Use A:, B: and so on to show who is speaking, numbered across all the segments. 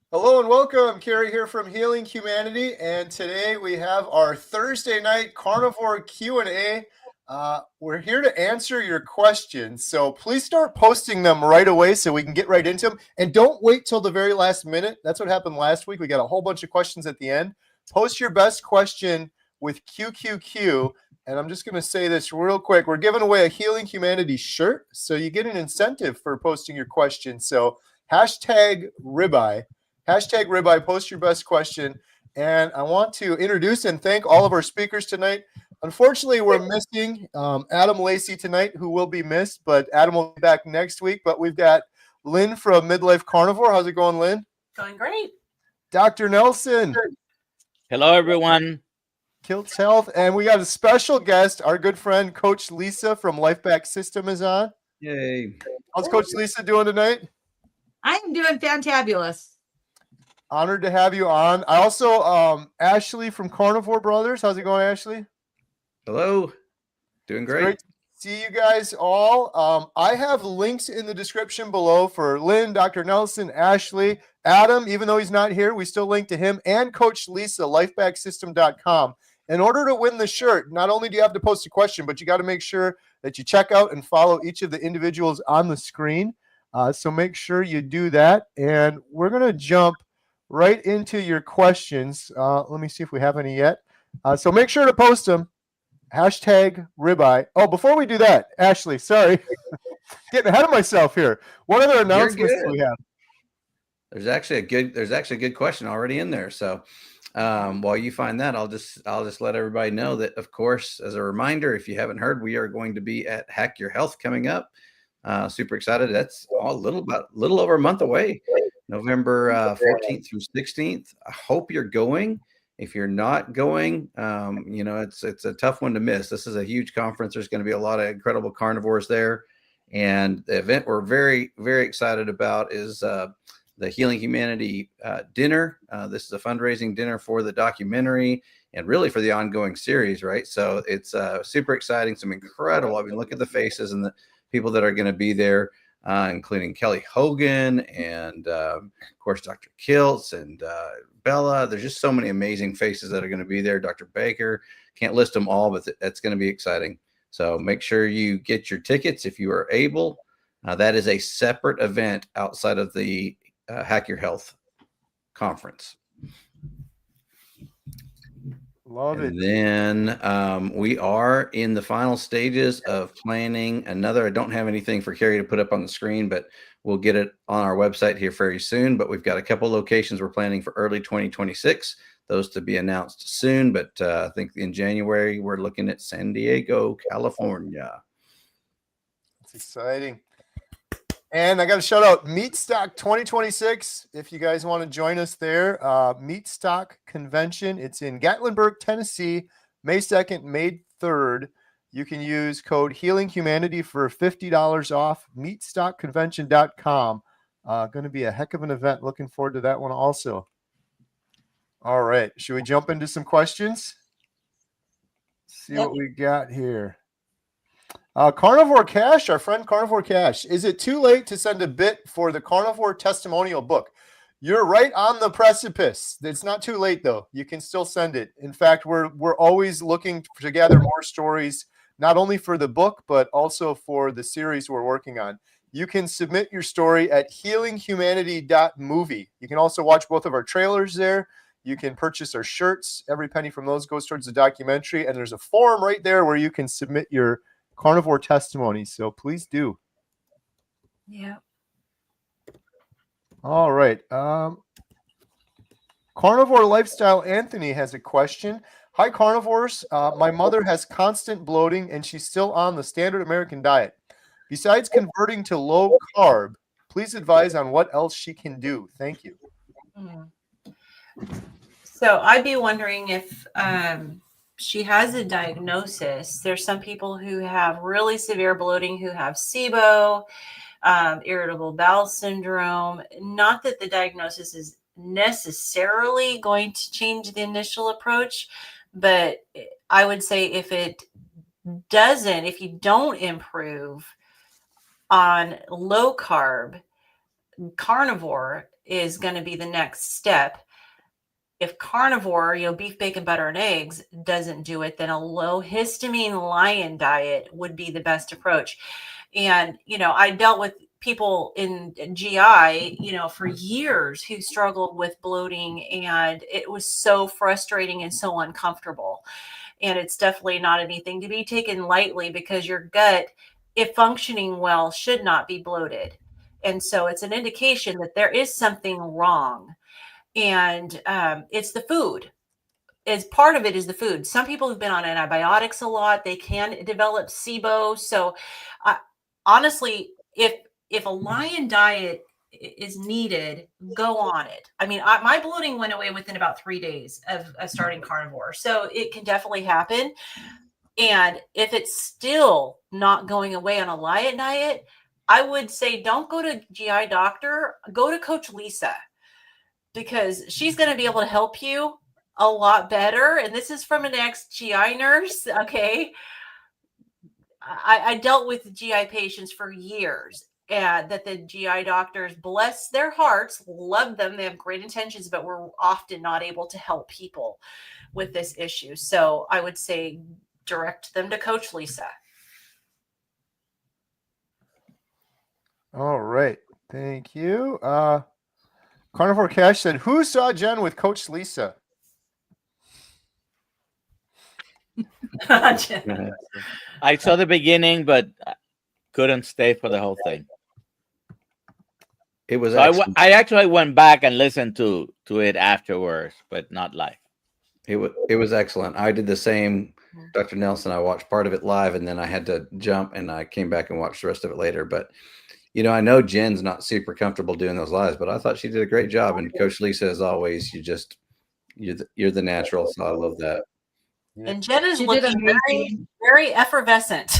A: Hello and welcome. Kerry here from Healing Humanity, and today we have our Thursday night carnivore Q&A. We're here to answer your questions, so please start posting them right away so we can get right into them. And don't wait till the very last minute. That's what happened last week. We got a whole bunch of questions at the end. Post your best question with QQQ. And I'm just going to say this real quick. We're giving away a Healing Humanity shirt, so you get an incentive for posting your question. So hashtag ribeye. Hashtag ribeye, post your best question. And I want to introduce and thank all of our speakers tonight. Unfortunately, we're missing Adam Lacey tonight, who will be missed, but Adam will be back next week. But we've got Lynn from Midlife Carnivore. How's it going, Lynn?
B: Going great.
A: Dr. Nelson.
C: Hello, everyone.
A: Kilts Health. And we got a special guest, our good friend, Coach Lisa from Lifeback System is on.
D: Yay.
A: How's Coach Lisa doing tonight?
B: I'm doing fantabulous.
A: Honored to have you on. I also, Ashley from Carnivore Brothers. How's it going, Ashley?
D: Hello. Doing great.
A: Great to see you guys all. I have links in the description below for Lynn, Dr. Nelson, Ashley, Adam. Even though he's not here, we still link to him and Coach Lisa, lifebacksystem.com. In order to win the shirt, not only do you have to post a question, but you got to make sure that you check out and follow each of the individuals on the screen. So make sure you do that. And we're going to jump right into your questions. Let me see if we have any yet. So make sure to post them. Hashtag ribeye. Oh, before we do that, Ashley, sorry. Getting ahead of myself here. What other announcements do we have?
D: There's actually a good question already in there. So while you find that, I'll just let everybody know that, of course, as a reminder, if you haven't heard, we are going to be at Hack Your Health coming up. Super excited. That's a little over a month away. November 14th through 16th. I hope you're going. If you're not going, it's a tough one to miss. This is a huge conference. There's going to be a lot of incredible carnivores there. And the event we're very, very excited about is the Healing Humanity dinner. This is a fundraising dinner for the documentary and really for the ongoing series, right? So it's super exciting. Some incredible, I mean, look at the faces and the people that are going to be there. Including Kelly Hogan and, of course, Dr. Kiltz and Bella. There's just so many amazing faces that are going to be there. Dr. Baker. Can't list them all, but that's going to be exciting. So make sure you get your tickets if you are able. That is a separate event outside of the Hack Your Health conference.
A: Love it.
D: And then we are in the final stages of planning another. I don't have anything for Kerry to put up on the screen, but we'll get it on our website here very soon. But we've got a couple locations we're planning for early 2026. Those to be announced soon. But I think in January, we're looking at San Diego, California.
A: That's exciting. And I got to shout out Meatstock 2026. If you guys want to join us there, Meatstock Convention. It's in Gatlinburg, Tennessee, May 2nd, May 3rd. You can use code Healing Humanity for $50 off. Meatstockconvention.com. Going to be a heck of an event. Looking forward to that one also. All right. Should we jump into some questions? See what we got here. Carnivore Cash, our friend Carnivore Cash. Is it too late to send a bit for the Carnivore Testimonial book? You're right on the precipice. It's not too late, though. You can still send it. In fact, we're always looking to gather more stories, not only for the book, but also for the series we're working on. You can submit your story at healinghumanity.movie. You can also watch both of our trailers there. You can purchase our shirts. Every penny from those goes towards the documentary. And there's a form right there where you can submit your carnivore testimony, so please do.
B: Yeah.
A: All right. Carnivore Lifestyle Anthony has a question. Hi, carnivores. My mother has constant bloating, and she's still on the standard American diet. Besides converting to low carb, please advise on what else she can do. Thank you.
B: So I'd be wondering if she has a diagnosis. There's some people who have really severe bloating who have SIBO, irritable bowel syndrome. Not that the diagnosis is necessarily going to change the initial approach, but I would say if you don't improve on low carb, carnivore is going to be the next step. If carnivore, beef, bacon, butter, and eggs doesn't do it, then a low histamine lion diet would be the best approach. And, I dealt with people in GI, for years who struggled with bloating, and it was so frustrating and so uncomfortable. And it's definitely not anything to be taken lightly, because your gut, if functioning well, should not be bloated. And so it's an indication that there is something wrong. And it's the food. As part of it is the food. Some people who've been on antibiotics a lot, they can develop SIBO. So honestly, if a lion diet is needed, go on it. I mean, my bloating went away within about 3 days of starting carnivore. So it can definitely happen. And if it's still not going away on a lion diet, I would say don't go to GI doctor, go to Coach Lisa, because she's going to be able to help you a lot better. And this is from an ex-GI nurse. Okay. I dealt with GI patients for years, and that the GI doctors, bless their hearts, love them. They have great intentions, but we're often not able to help people with this issue. So I would say direct them to Coach Lisa.
A: All right. Thank you. Carnivore Cash said, who saw Jen with Coach Lisa?
C: I saw the beginning, but couldn't stay for the whole thing.
D: It was
C: So I actually went back and listened to it afterwards, but not live.
D: It was excellent. I did the same, Dr. Nelson. I watched part of it live, and then I had to jump, and I came back and watched the rest of it later. But I know Jen's not super comfortable doing those lives, but I thought she did a great job. And Coach Lisa, as always, you're the natural. So I love that.
B: And Jen is
E: She did
B: looking very,
E: amazing.
B: very effervescent.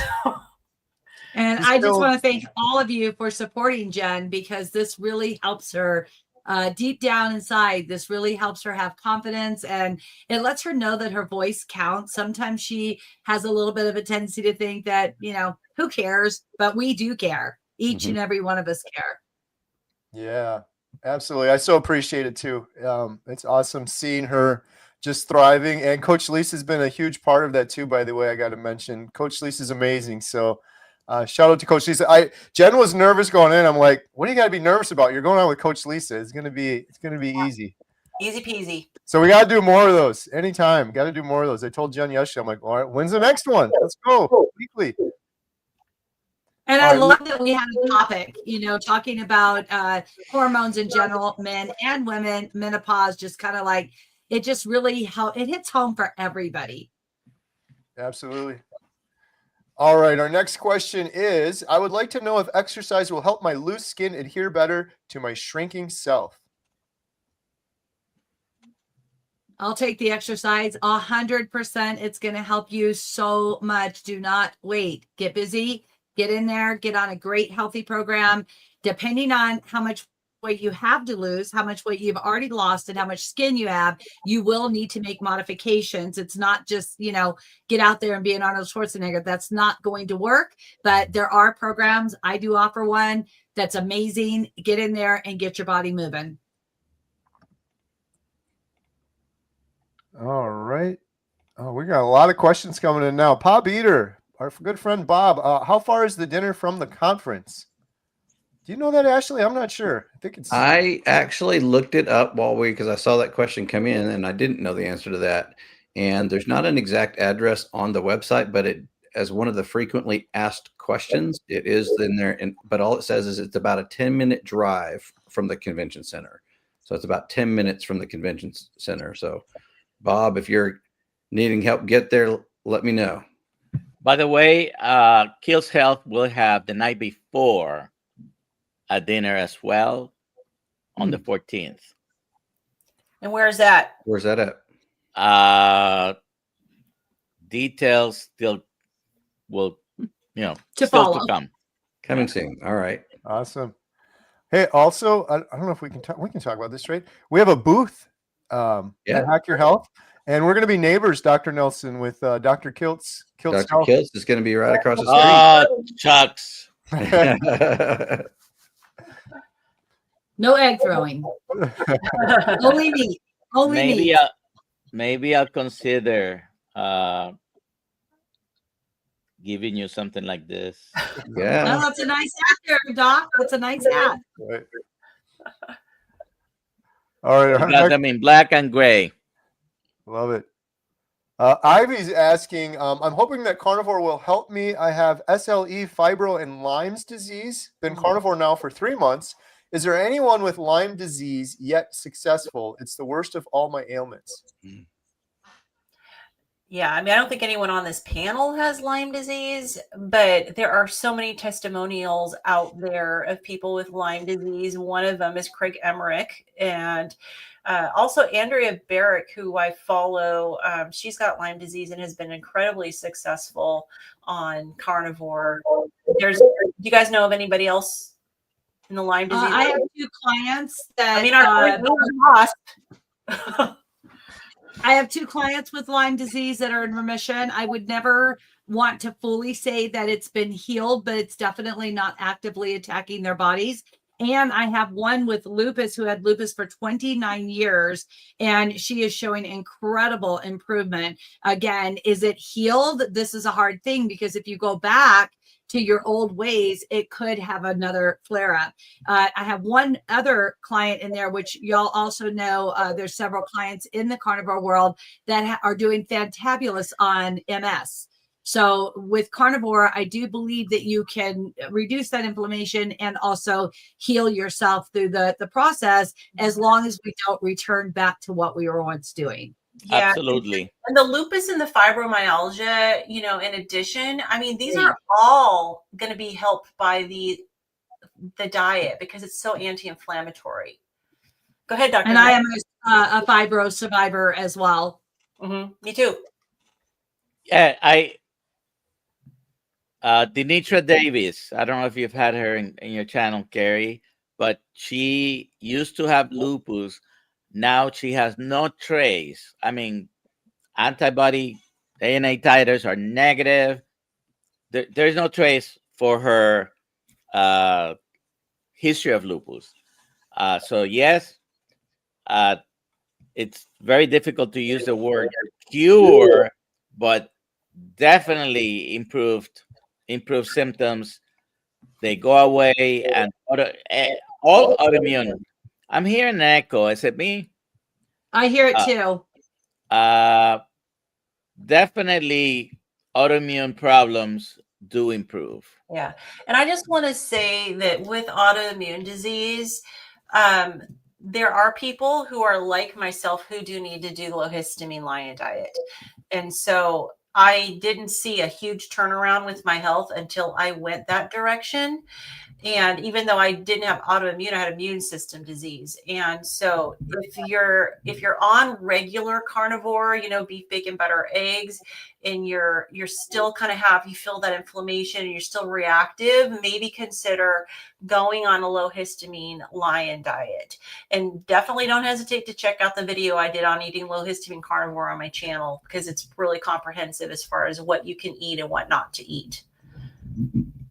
E: And
A: She's
E: I just
A: still-
E: want to thank all of you for supporting Jen, because this really helps her deep down inside. This really helps her have confidence, and it lets her know that her voice counts. Sometimes she has a little bit of a tendency to think that, who cares? But we do care. Each and every one of us care.
A: Yeah, absolutely. I so appreciate it too. It's awesome seeing her just thriving. And Coach Lisa's been a huge part of that too, by the way. I got to mention, Coach Lisa's amazing. So shout out to Coach Lisa. Jen was nervous going in. I'm like, what do you got to be nervous about? You're going on with Coach Lisa. It's gonna be easy.
B: Easy peasy.
A: So we got to do more of those anytime. Got to do more of those. I told Jen yesterday, I'm like, all right, when's the next one? Let's go weekly.
E: And
A: All
E: I
A: right.
E: love that we had a topic, talking about hormones in general, men and women, menopause, just kind of like, it just really it hits home for everybody.
A: Absolutely. All right. Our next question is, I would like to know if exercise will help my loose skin adhere better to my shrinking self.
E: I'll take the exercise 100%. It's going to help you so much. Do not wait. Get busy, get in there, get on a great healthy program. Depending on how much weight you have to lose, how much weight you've already lost, and how much skin you have, you will need to make modifications. It's not just, get out there and be an Arnold Schwarzenegger. That's not going to work, but there are programs. I do offer one that's amazing. Get in there and get your body moving.
A: All right. Oh, we got a lot of questions coming in now. Bob Eater, our good friend Bob, how far is the dinner from the conference? Do you know that, Ashley? I'm not sure. I think it's.
D: I actually looked it up because I saw that question come in, and I didn't know the answer to that. And there's not an exact address on the website, but it, as one of the frequently asked questions, it is in there. But all it says is it's about a 10-minute drive from the convention center. So it's about 10 minutes from the convention center. So, Bob, if you're needing help get there, let me know.
C: By the way, Kills Health will have the night before a dinner as well on the 14th.
B: And where's that?
D: Where's that at?
C: Details still will,
E: To
C: still
E: follow.
C: to come.
D: Coming soon. All right.
A: Awesome. Hey, also, I don't know if we can talk about this, right? We have a booth at Hack Your Health, and we're going to be neighbors, Dr. Nelson, with Dr. Kiltz.
D: Dr.
A: Health.
D: Kiltz is going to be right across the
C: Oh, Chucks.
D: street.
E: No egg throwing. Only meat. Only
C: maybe
E: meat.
C: maybe I'll consider giving you something like this.
E: Oh,
D: Yeah.
E: that's a nice hat there, Doc. That's a nice hat.
A: Right. All right.
C: You got them in black and gray.
A: Love it. Ivy's asking, I'm hoping that carnivore will help me. I have SLE, fibro, and Lyme's disease. Been carnivore now for 3 months. Is there anyone with Lyme disease yet successful? It's the worst of all my ailments.
B: Yeah, I mean, I don't think anyone on this panel has Lyme disease, but there are so many testimonials out there of people with Lyme disease. One of them is Craig Emmerich, and also Andrea Barrick, who I follow. She's got Lyme disease and has been incredibly successful on carnivore. Do you guys know of anybody else in the Lyme disease?
E: I have 2 clients that
B: I mean, our wasp.
E: I have 2 clients with Lyme disease that are in remission. I would never want to fully say that it's been healed, but it's definitely not actively attacking their bodies. And I have one with lupus who had lupus for 29 years, and she is showing incredible improvement. Again, is it healed? This is a hard thing because if you go back to your old ways, it could have another flare up. I have one other client in there, which y'all also know. There's several clients in the carnivore world that are doing fantabulous on MS. So with carnivore, I do believe that you can reduce that inflammation and also heal yourself through the process, as long as we don't return back to what we were once doing.
B: Yeah,
C: Absolutely.
B: and the lupus and the fibromyalgia, in addition, I mean, these are all going to be helped by the diet because it's so anti-inflammatory. Go ahead, Dr.
E: And I am a fibro survivor as well.
B: Me too.
C: Yeah, Denitra Davis. I don't know if you've had her in your channel, Carrie, but she used to have lupus. Now she has no trace. I mean, antibody ANA titers are negative. There's no trace for her history of lupus. So yes, it's very difficult to use the word cure, but definitely improved symptoms. They go away, and all autoimmune. I'm hearing an echo. Is it me?
E: I hear it too.
C: Definitely autoimmune problems do improve.
B: Yeah. And I just want to say that with autoimmune disease, there are people who are like myself who do need to do low histamine lion diet. And so I didn't see a huge turnaround with my health until I went that direction. And even though I didn't have autoimmune, I had immune system disease. And so if you're on regular carnivore, beef, bacon, butter, eggs, and you're still you feel that inflammation and you're still reactive, maybe consider going on a low histamine lion diet. And definitely don't hesitate to check out the video I did on eating low histamine carnivore on my channel, because it's really comprehensive as far as what you can eat and what not to eat.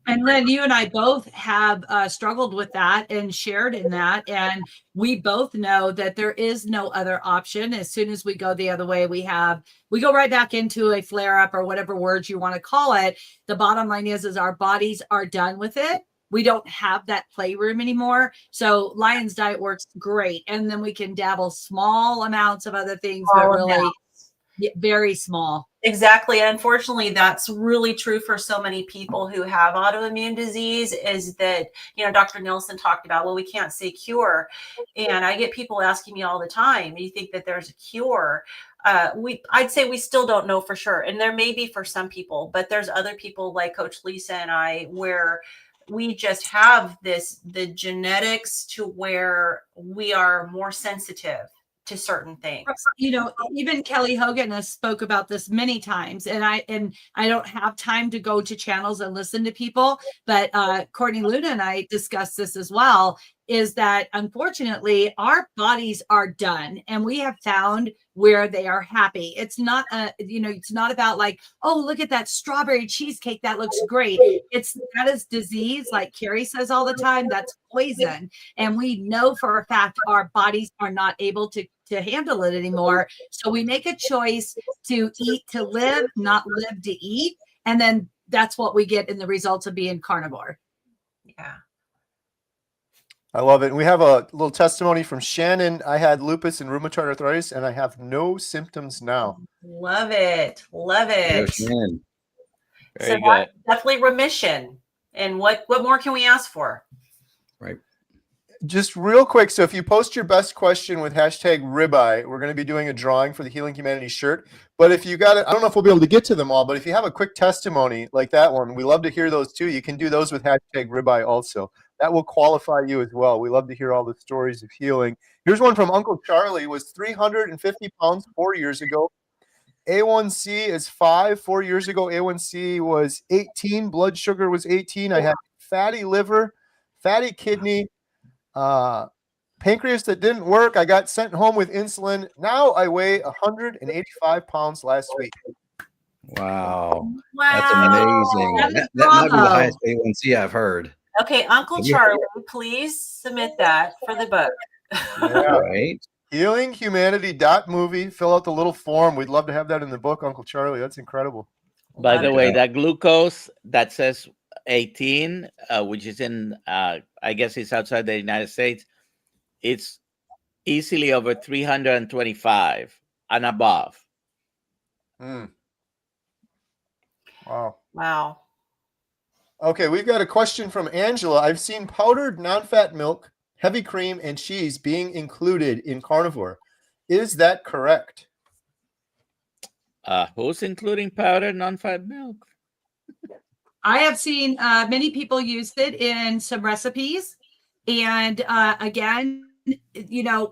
E: And Lynn, you and I both have struggled with that and shared in that. And we both know that there is no other option. As soon as we go the other way, we go right back into a flare up or whatever words you want to call it. The bottom line is our bodies are done with it. We don't have that playroom anymore. So Lion's diet works great. And then we can dabble small amounts of other things, but really very small.
B: Exactly. And unfortunately, that's really true for so many people who have autoimmune disease, is that, Dr. Nielsen talked about, well, we can't say cure. And I get people asking me all the time, do you think that there's a cure? I'd say we still don't know for sure. And there may be for some people, but there's other people like Coach Lisa and I, where we just have the genetics to where we are more sensitive to certain things.
E: Even Kelly Hogan has spoke about this many times, and I don't have time to go to channels and listen to people, but Courtney Luna and I discussed this as well. is that unfortunately our bodies are done, and we have found where they are happy. It's not it's not about like, oh, look at that strawberry cheesecake, that looks great. That is disease, like Carrie says all the time. That's poison, and we know for a fact our bodies are not able to handle it anymore. So we make a choice to eat to live, not live to eat, and then that's what we get in the results of being carnivore.
B: Yeah.
A: I love it. And we have a little testimony from Shannon. I had lupus and rheumatoid arthritis, and I have no symptoms now.
B: Love it. Love
D: Go
B: it.
D: Shannon.
C: Very
B: So
C: good.
B: that's definitely remission. And what more can we ask for?
D: Right.
A: Just real quick. So if you post your best question with hashtag ribeye, we're going to be doing a drawing for the Healing Humanity shirt. But if you got it, I don't know if we'll be able to get to them all, but if you have a quick testimony like that one, we love to hear those too. You can do those with hashtag ribeye also. That will qualify you as well. We love to hear all the stories of healing. Here's one from Uncle Charlie. Was 350 pounds 4 years ago. A1C is 5. 4 years ago, A1C was 18. Blood sugar was 18. I had fatty liver, fatty kidney, pancreas that didn't work. I got sent home with insulin. Now I weigh 185 pounds last week.
D: Wow.
B: Wow.
D: That's amazing.
E: That is
D: That might be the
E: bravo.
D: highest A1C I've heard.
B: Okay, Uncle
D: Yeah.
B: Charlie, please submit that for the book.
A: Yeah.
D: Right.
A: Healinghumanity.movie. Fill out the little form. We'd love to have that in the book, Uncle Charlie. That's incredible.
C: By
B: Love
C: the
B: it.
C: way, that glucose that says 18, which is in, I guess it's outside the United States, it's easily over 325 and above.
A: Mm. Wow.
B: Wow.
A: Okay, we've got a question from Angela. I've seen powdered non-fat milk, heavy cream, and cheese being included in carnivore. Is that correct?
C: Who's including powdered non-fat milk?
E: I have seen many people use it in some recipes. And again,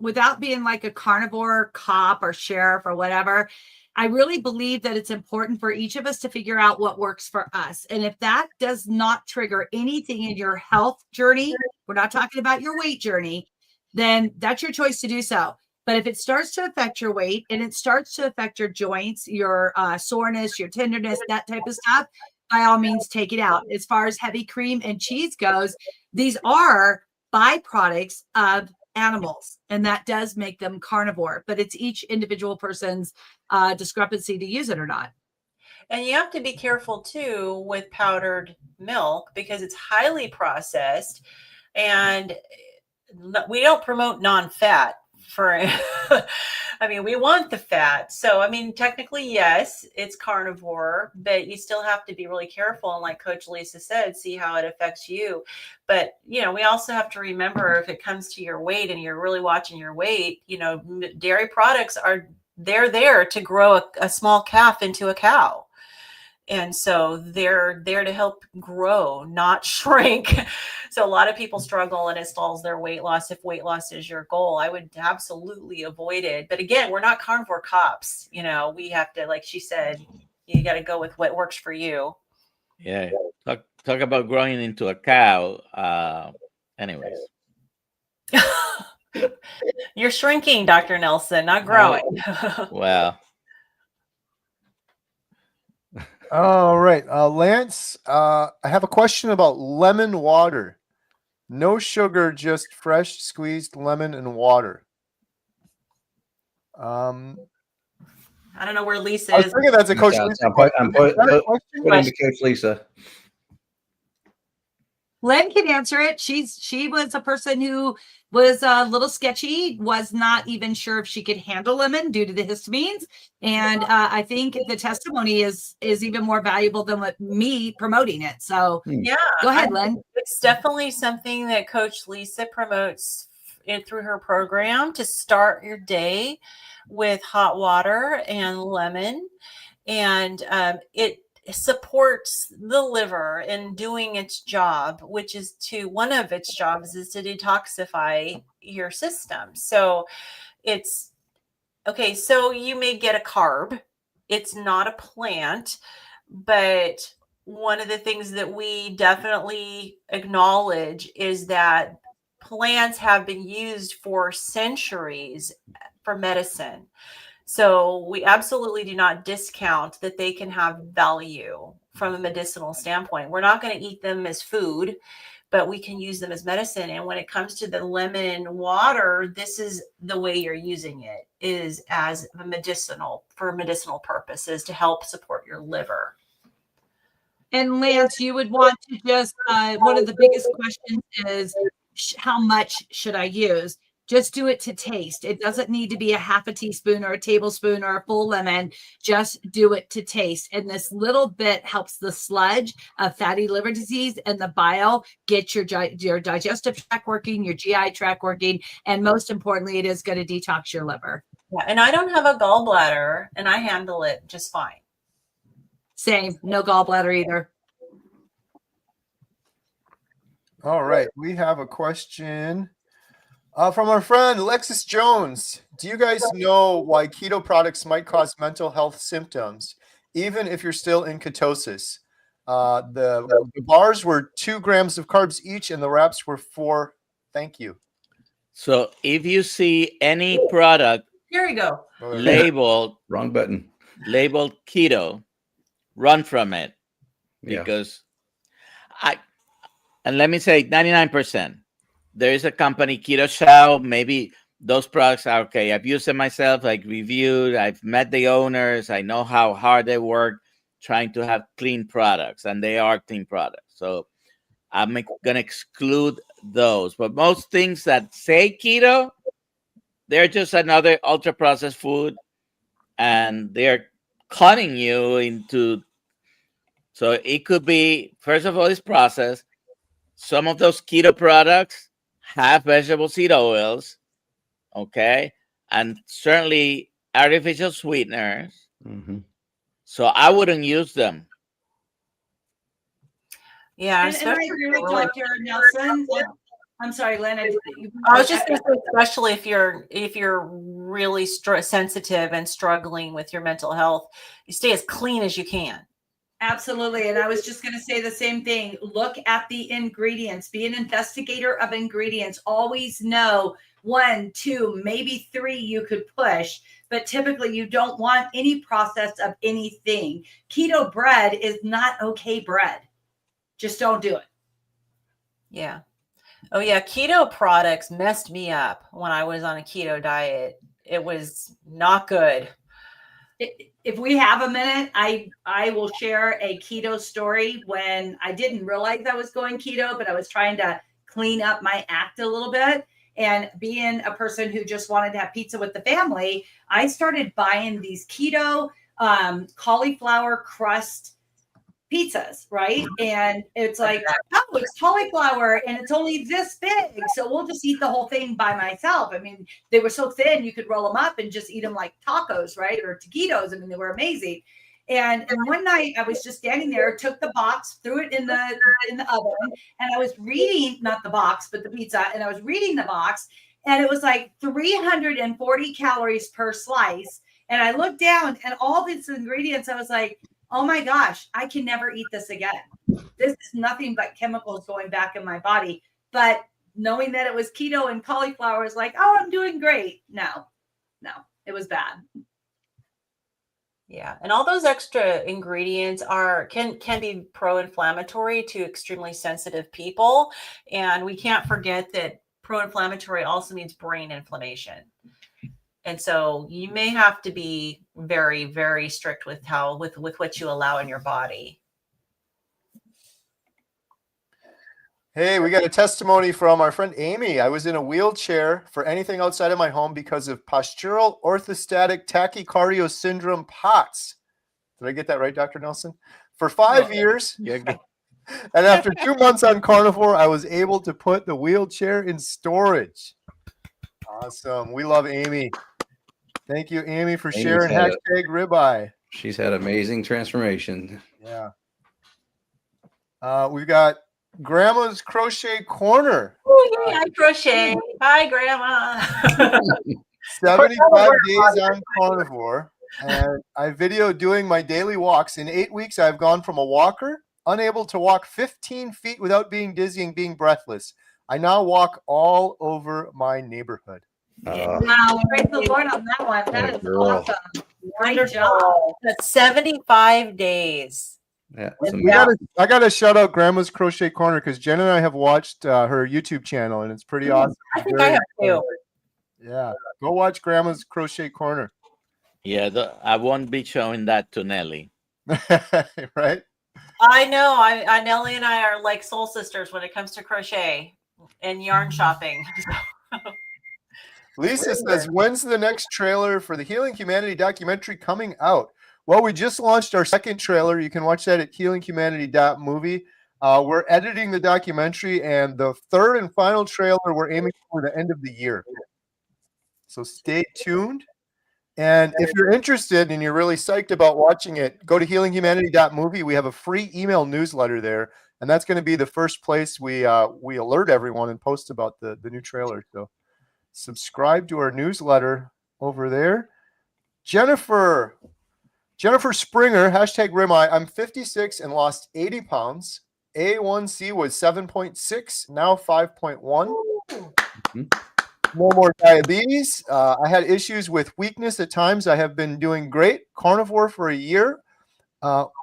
E: without being like a carnivore cop or sheriff or whatever, I really believe that it's important for each of us to figure out what works for us. And if that does not trigger anything in your health journey, we're not talking about your weight journey, then that's your choice to do so. But if it starts to affect your weight and it starts to affect your joints, your soreness, your tenderness, that type of stuff, by all means, take it out. As far as heavy cream and cheese goes, these are byproducts of animals, and that does make them carnivore, but it's each individual person's discrepancy to use it or not.
B: And you have to be careful too with powdered milk because it's highly processed, and we don't promote non-fat for I mean, we want the fat. So, I mean, technically, yes, it's carnivore, but you still have to be really careful. And like Coach Lisa said, see how it affects you. But, we also have to remember if it comes to your weight and you're really watching your weight, dairy products they're there to grow a small calf into a cow. And so they're there to help grow, not shrink. So a lot of people struggle and it stalls their weight loss. If weight loss is your goal, I would absolutely avoid it. But again, we're not carnivore cops. We have to, like she said, you got to go with what works for you.
C: Yeah. Talk about growing into a cow. Anyways.
B: You're shrinking, Dr. Nelson, not growing.
C: Well.
A: All right. Lance, I have a question about lemon water. No sugar, just fresh squeezed lemon and water.
B: I don't know where Lisa
A: I was
B: is.
A: thinking that's a Coach Lisa
D: I'm
A: question. Is that a question?
D: putting to Coach Lisa.
E: Len can answer it. She was a person who was a little sketchy, was not even sure if she could handle lemon due to the histamines. And I think the testimony is even more valuable than what me promoting it. So
B: Yeah.
E: go ahead, Len.
B: It's definitely something that Coach Lisa promotes through her program to start your day with hot water and lemon. And it supports the liver in doing its job, which is one of its jobs is to detoxify your system. So it's okay. So you may get a carb. It's not a plant, but one of the things that we definitely acknowledge is that plants have been used for centuries for medicine. So we absolutely do not discount that they can have value from a medicinal standpoint. We're not going to eat them as food, but we can use them as medicine. And when it comes to the lemon water, this is the way you're using it, is as a medicinal, for medicinal purposes to help support your liver.
E: And Lance, you would want to just, one of the biggest questions is how much should I use? Just do it to taste. It doesn't need to be a half a teaspoon or a tablespoon or a full lemon. Just do it to taste. And this little bit helps the sludge of fatty liver disease and the bile get your digestive tract working, your GI tract working. And most importantly, it is going to detox your liver.
B: Yeah, and I don't have a gallbladder and I handle it just fine.
E: Same, no gallbladder either.
A: All right. We have a question from our friend Alexis Jones. Do you guys know why keto products might cause mental health symptoms, even if you're still in ketosis? The bars were 2 grams of carbs each, and the wraps were 4. Thank you.
C: So if you see any product
B: Here we go.
C: labeled
D: Wrong button.
C: keto, run from it,
D: Yeah.
C: because and let me say 99%. There is a company, Keto Chow. Maybe those products are okay. I've used them myself, like reviewed. I've met the owners. I know how hard they work trying to have clean products, and they are clean products. So I'm going to exclude those. But most things that say keto, they're just another ultra processed food, and they're cutting you into. So it could be, first of all, it's processed. Some of those keto products have vegetable seed oils, okay, and certainly artificial sweeteners.
D: Mm-hmm.
C: So I wouldn't use them.
B: Yeah,
E: And I agree with Dr. Nelson. I'm sorry, Lynn.
B: I was just going to say, especially if you're really sensitive and struggling with your mental health, you stay as clean as you can.
E: Absolutely. And I was just going to say the same thing. Look at the ingredients. Be an investigator of ingredients. Always know 1, 2, maybe 3 you could push, but typically you don't want any process of anything. Keto bread is not okay bread. Just don't do it.
B: Yeah. Oh yeah. Keto products messed me up when I was on a keto diet. It was not good.
E: If we have a minute, I will share a keto story when I didn't realize I was going keto, but I was trying to clean up my act a little bit. And being a person who just wanted to have pizza with the family, I started buying these keto cauliflower crust pizzas, right? And it's like, oh, it's cauliflower and it's only this big, so we'll just eat the whole thing by myself. I mean, they were so thin you could roll them up and just eat them like tacos, right? Or taquitos. I mean, they were amazing. And one night I was just standing there, took the box, threw it in the oven, and I was reading, not the box, but the pizza, and I was reading the box, and it was like 340 calories per slice. And I looked down and all these ingredients, I was like, oh my gosh, I can never eat this again. This is nothing but chemicals going back in my body. But knowing that it was keto and cauliflower is like, oh, I'm doing great. No, it was bad.
B: Yeah. And all those extra ingredients can be pro-inflammatory to extremely sensitive people. And we can't forget that pro-inflammatory also means brain inflammation. And so you may have to be very, very strict with what you allow in your body.
A: Hey, we got a testimony from our friend Amy. I was in a wheelchair for anything outside of my home because of postural orthostatic tachycardia syndrome POTS. Did I get that right, Dr. Nelson? For 5 years. And after 2 months on carnivore, I was able to put the wheelchair in storage. Awesome. We love Amy. Thank you, Amy, for sharing hashtag ribeye.
D: She's had amazing transformation.
A: Yeah. We've got Grandma's Crochet Corner.
B: Oh, yay, I crochet. Hi, Grandma.
A: 75 days on carnivore. And I videoed doing my daily walks. In 8 weeks, I've gone from a walker, unable to walk 15 feet without being dizzy and being breathless. I now walk all over my neighborhood.
E: Wow, praise the Lord on that one. That
D: What a
E: is
D: girl.
E: awesome. Great
B: Wonderful.
E: job.
B: That's 75 days.
D: Yeah,
A: We
D: some-
A: I gotta shout out Grandma's Crochet Corner because Jen and I have watched her YouTube channel and it's pretty awesome.
B: I think I have too.
A: Yeah, go watch Grandma's Crochet Corner.
C: Yeah, I won't be showing that to Nelly.
A: Right?
B: I know. I Nellie and I are like soul sisters when it comes to crochet and yarn shopping.
A: Lisa says, when's the next trailer for the Healing Humanity documentary coming out? Well, we just launched our second trailer. You can watch that at healinghumanity.movie. We're editing the documentary, and the third and final trailer we're aiming for the end of the year. So stay tuned. And if you're interested and you're really psyched about watching it, go to healinghumanity.movie. We have a free email newsletter there, and that's going to be the first place we alert everyone and post about the new trailer. So subscribe to our newsletter over there. Jennifer Springer, hashtag Rimeye. I'm 56 and lost 80 pounds. A1C was 7.6, now 5.1. No more diabetes. I had issues with weakness at times. I have been doing great. Carnivore for a year.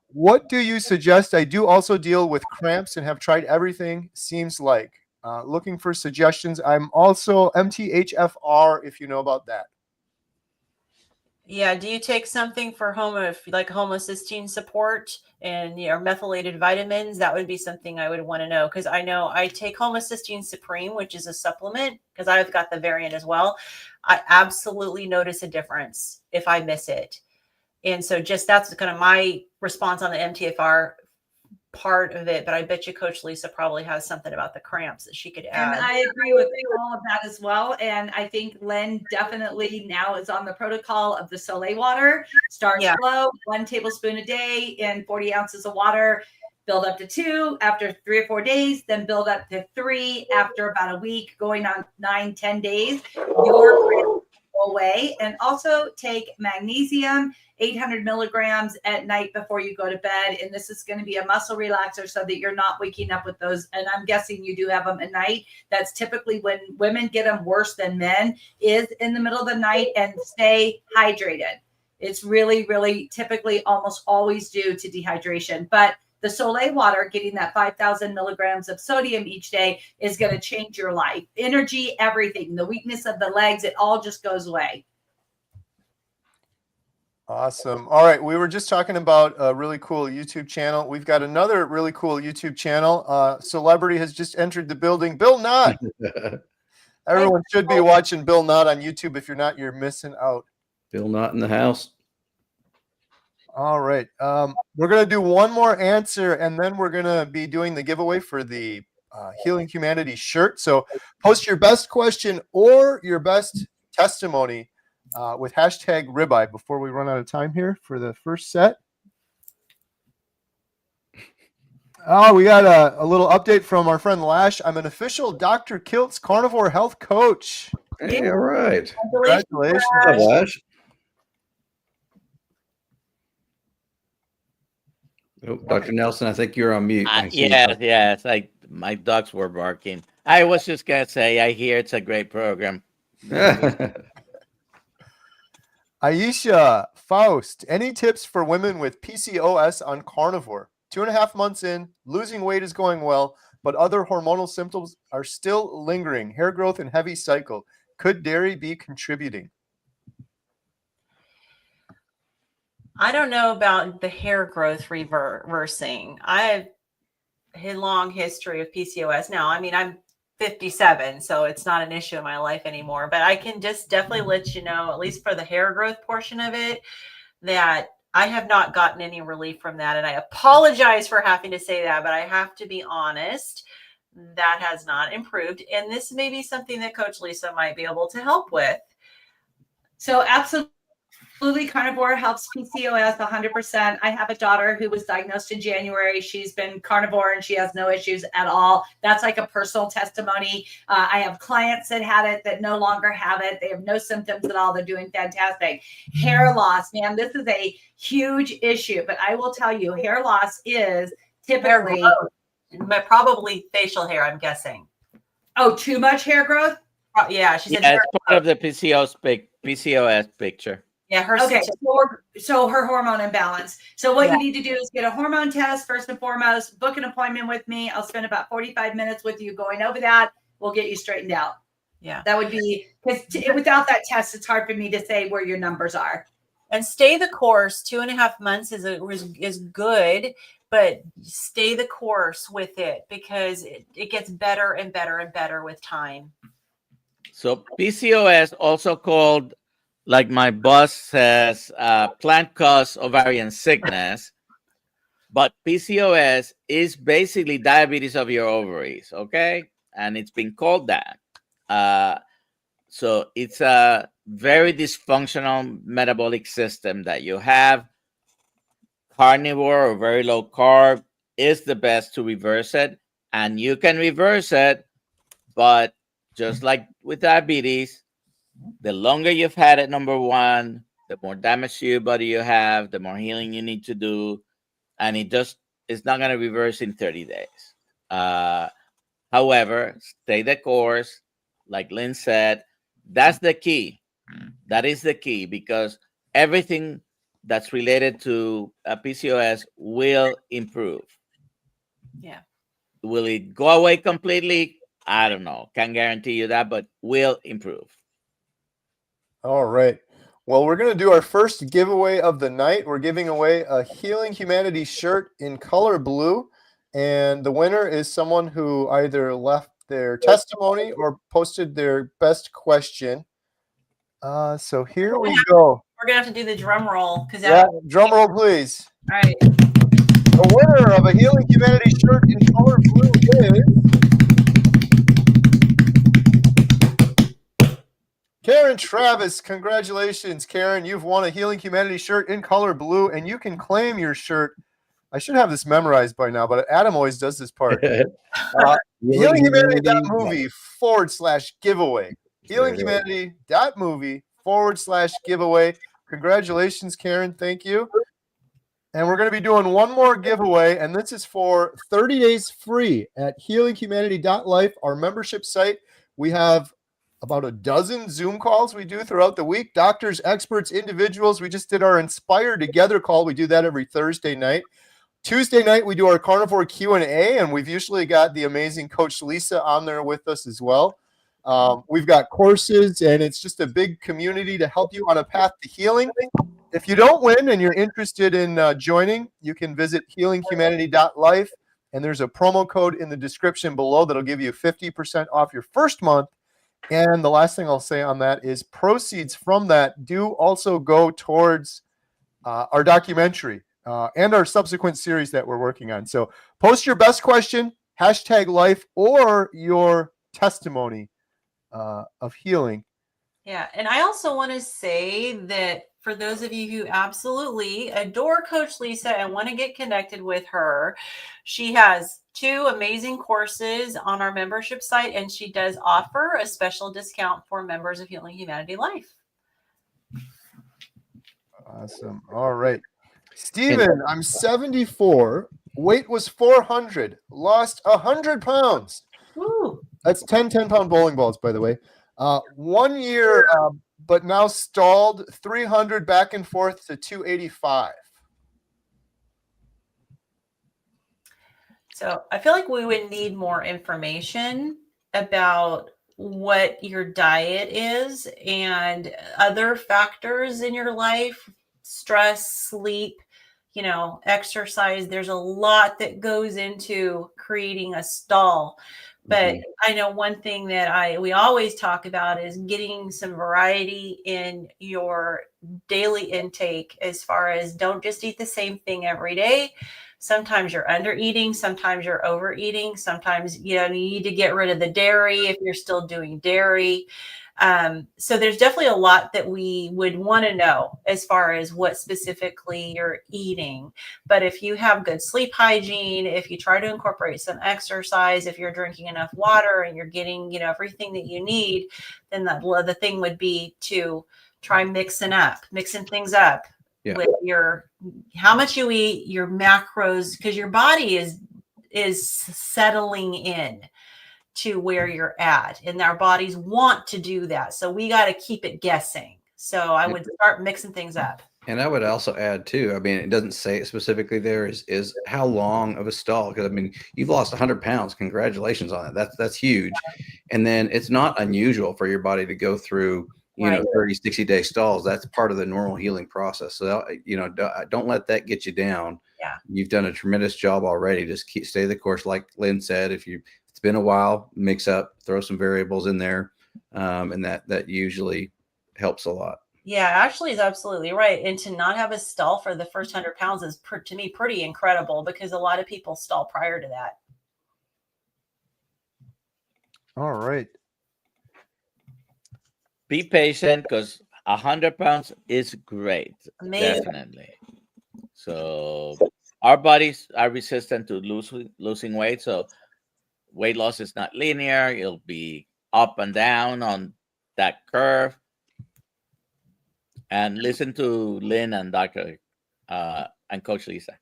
A: What do you suggest? I do also deal with cramps and have tried everything, seems like. Looking for suggestions. I'm also MTHFR, if you know about that.
B: Yeah. Do you take something for homocysteine support and your methylated vitamins? That would be something I would want to know, because I know I take homocysteine supreme, which is a supplement, because I've got the variant as well. I absolutely notice a difference if I miss it. And so just that's kind of my response on the MTFR part of it. But I bet you Coach Lisa probably has something about the cramps that she could
E: And
B: add.
E: I agree with all of that as well. And I think Len definitely now is on the protocol of the Soleil water. Start slow, 1 tablespoon a day in 40 ounces of water. Build up to 2 after 3 or 4 days, then build up to 3 after about a week, going on 9-10 days. Your cramps will go away. And also take magnesium, 800 milligrams at night before you go to bed. And this is going to be a muscle relaxer so that you're not waking up with those. And I'm guessing you do have them at night. That's typically when women get them worse than men, is in the middle of the night. And stay hydrated. It's really, really typically almost always due to dehydration. But the Soleil water, getting that 5,000 milligrams of sodium each day, is going to change your life. Energy, everything, the weakness of the legs, it all just goes away.
A: Awesome. All right. We were just talking about a really cool YouTube channel. We've got another really cool YouTube channel. Celebrity has just entered the building. Bill Knott. Everyone should be watching Bill Knott on YouTube. If you're not, you're missing out.
D: Bill Knott in the house.
A: All right. We're going to do one more answer, and then we're going to be doing the giveaway for the Healing Humanity shirt. So post your best question or your best testimony with hashtag ribeye before we run out of time here for the first set. Oh, we got a little update from our friend Lash. I'm an official Dr. Kilt's carnivore health coach.
D: Hey, all right.
A: Congratulations.
D: Lash. Oh, Dr. Nelson, I think you're on mute.
C: Yeah. It's like my dogs were barking. I was just going to say, I hear it's a great program.
A: Aisha Faust, any tips for women with PCOS on carnivore? 2.5 months in, losing weight is going well, but other hormonal symptoms are still lingering. Hair growth and heavy cycle. Could dairy be contributing?
B: I don't know about the hair growth reversing. I have a long history of PCOS. Now, I mean, I'm 57, so it's not an issue in my life anymore, but I can just definitely let you know, at least for the hair growth portion of it, that I have not gotten any relief from that. And I apologize for having to say that, but I have to be honest, that has not improved. And this may be something that Coach Lisa might be able to help with.
E: So absolutely, carnivore helps PCOS 100%. I have a daughter who was diagnosed in January. She's been carnivore and she has no issues at all. That's like a personal testimony. I have clients that had it that no longer have it. They have no symptoms at all. They're doing fantastic. Hair loss, man, this is a huge issue. But I will tell you, hair loss is typically...
B: But probably facial hair, I'm guessing.
E: Oh, too much hair growth?
B: Yeah, she said.
C: Yeah, it's part of the PCOS picture.
B: Yeah, her
E: Okay,
B: statistics-
E: so her hormone imbalance. So what
B: Yeah.
E: you need to do is get a hormone test first and foremost. Book an appointment with me. I'll spend about 45 minutes with you going over that. We'll get you straightened out.
B: Yeah.
E: That would be because without that test, it's hard for me to say where your numbers are.
B: And stay the course. 2.5 months is good, but stay the course with it because it gets better and better and better with time.
C: So PCOS, also called, like my boss says, plant-caused ovarian sickness. But PCOS is basically diabetes of your ovaries, okay? And it's been called that. So it's a very dysfunctional metabolic system that you have. Carnivore or very low carb is the best to reverse it. And you can reverse it, but just like with diabetes, the longer you've had it, number one, the more damage to your body you have, the more healing you need to do. And it's not going to reverse in 30 days. However, stay the course. Like Lynn said, that's the key. That is the key, because everything that's related to PCOS will improve.
B: Yeah.
C: Will it go away completely? I don't know. Can't guarantee you that, but will improve.
A: All right. Well, we're going to do our first giveaway of the night. We're giving away a Healing Humanity shirt in color blue. And the winner is someone who either left their testimony or posted their best question. So here we go.
B: We're gonna have to do the drum roll because
A: Yeah, drum roll, please.
B: all right.
A: The winner of a Healing Humanity shirt in color blue is Karen Travis. Congratulations, Karen. You've won a Healing Humanity shirt in color blue, and you can claim your shirt. I should have this memorized by now, but Adam always does this part. HealingHumanity.movie/giveaway. HealingHumanity.movie/giveaway. Congratulations, Karen. Thank you. And we're going to be doing one more giveaway, and this is for 30 days free at healinghumanity.life, our membership site. We have about a dozen Zoom calls we do throughout the week. Doctors, experts, individuals. We just did our Inspire Together call. We do that every Thursday night. Tuesday night, we do our Carnivore Q&A, and we've usually got the amazing Coach Lisa on there with us as well. We've got courses, and it's just a big community to help you on a path to healing. If you don't win and you're interested in joining, you can visit healinghumanity.life, and there's a promo code in the description below that'll give you 50% off your first month. And the last thing I'll say on that is proceeds from that do also go towards our documentary and our subsequent series that we're working on. So post your best question, #life, or your testimony of healing.
B: Yeah. And I also want to say that for those of you who absolutely adore Coach Lisa and want to get connected with her, she has 2 amazing courses on our membership site, and she does offer a special discount for members of Healing Humanity Life.
A: Awesome. All right. Steven, I'm 74. Weight was 400. Lost 100 pounds.
B: Woo.
A: That's 10 10-pound bowling balls, by the way. 1 year, but now stalled 300 back and forth to 285.
B: So I feel like we would need more information about what your diet is and other factors in your life, stress, sleep, exercise. There's a lot that goes into creating a stall. But I know one thing that we always talk about is getting some variety in your daily intake, as far as don't just eat the same thing every day. Sometimes you're under eating, sometimes you're overeating, sometimes you need to get rid of the dairy if you're still doing dairy. So there's definitely a lot that we would want to know as far as what specifically you're eating. But if you have good sleep hygiene, if you try to incorporate some exercise, if you're drinking enough water and you're getting, everything that you need, then the thing would be to try mixing things up with how much you eat, your macros, because your body is settling in. to where you're at, and our bodies want to do that. So we got to keep it guessing. So I would start mixing things up.
D: And I would also add too, I mean, it doesn't say it specifically there, is how long of a stall, because I mean, you've lost 100 pounds. Congratulations on it. That's huge. And then it's not unusual for your body to go through, you know, 30, 60-day stalls. That's part of the normal healing process. So, you know, don't let that get you down.
B: Yeah.
D: You've done a tremendous job already. Just stay the course. Like Lynn said, if it's been a while, mix up, throw some variables in there. And that usually helps a lot.
B: Yeah, Ashley is absolutely right. And to not have a stall for the first 100 pounds is, to me, pretty incredible, because a lot of people stall prior to that.
A: All right.
C: Be patient, because 100 pounds is great.
B: Amazing.
C: Definitely. So our bodies are resistant to losing weight. So weight loss is not linear. It'll be up and down on that curve. And listen to Lynn and Dr. And Coach Lisa.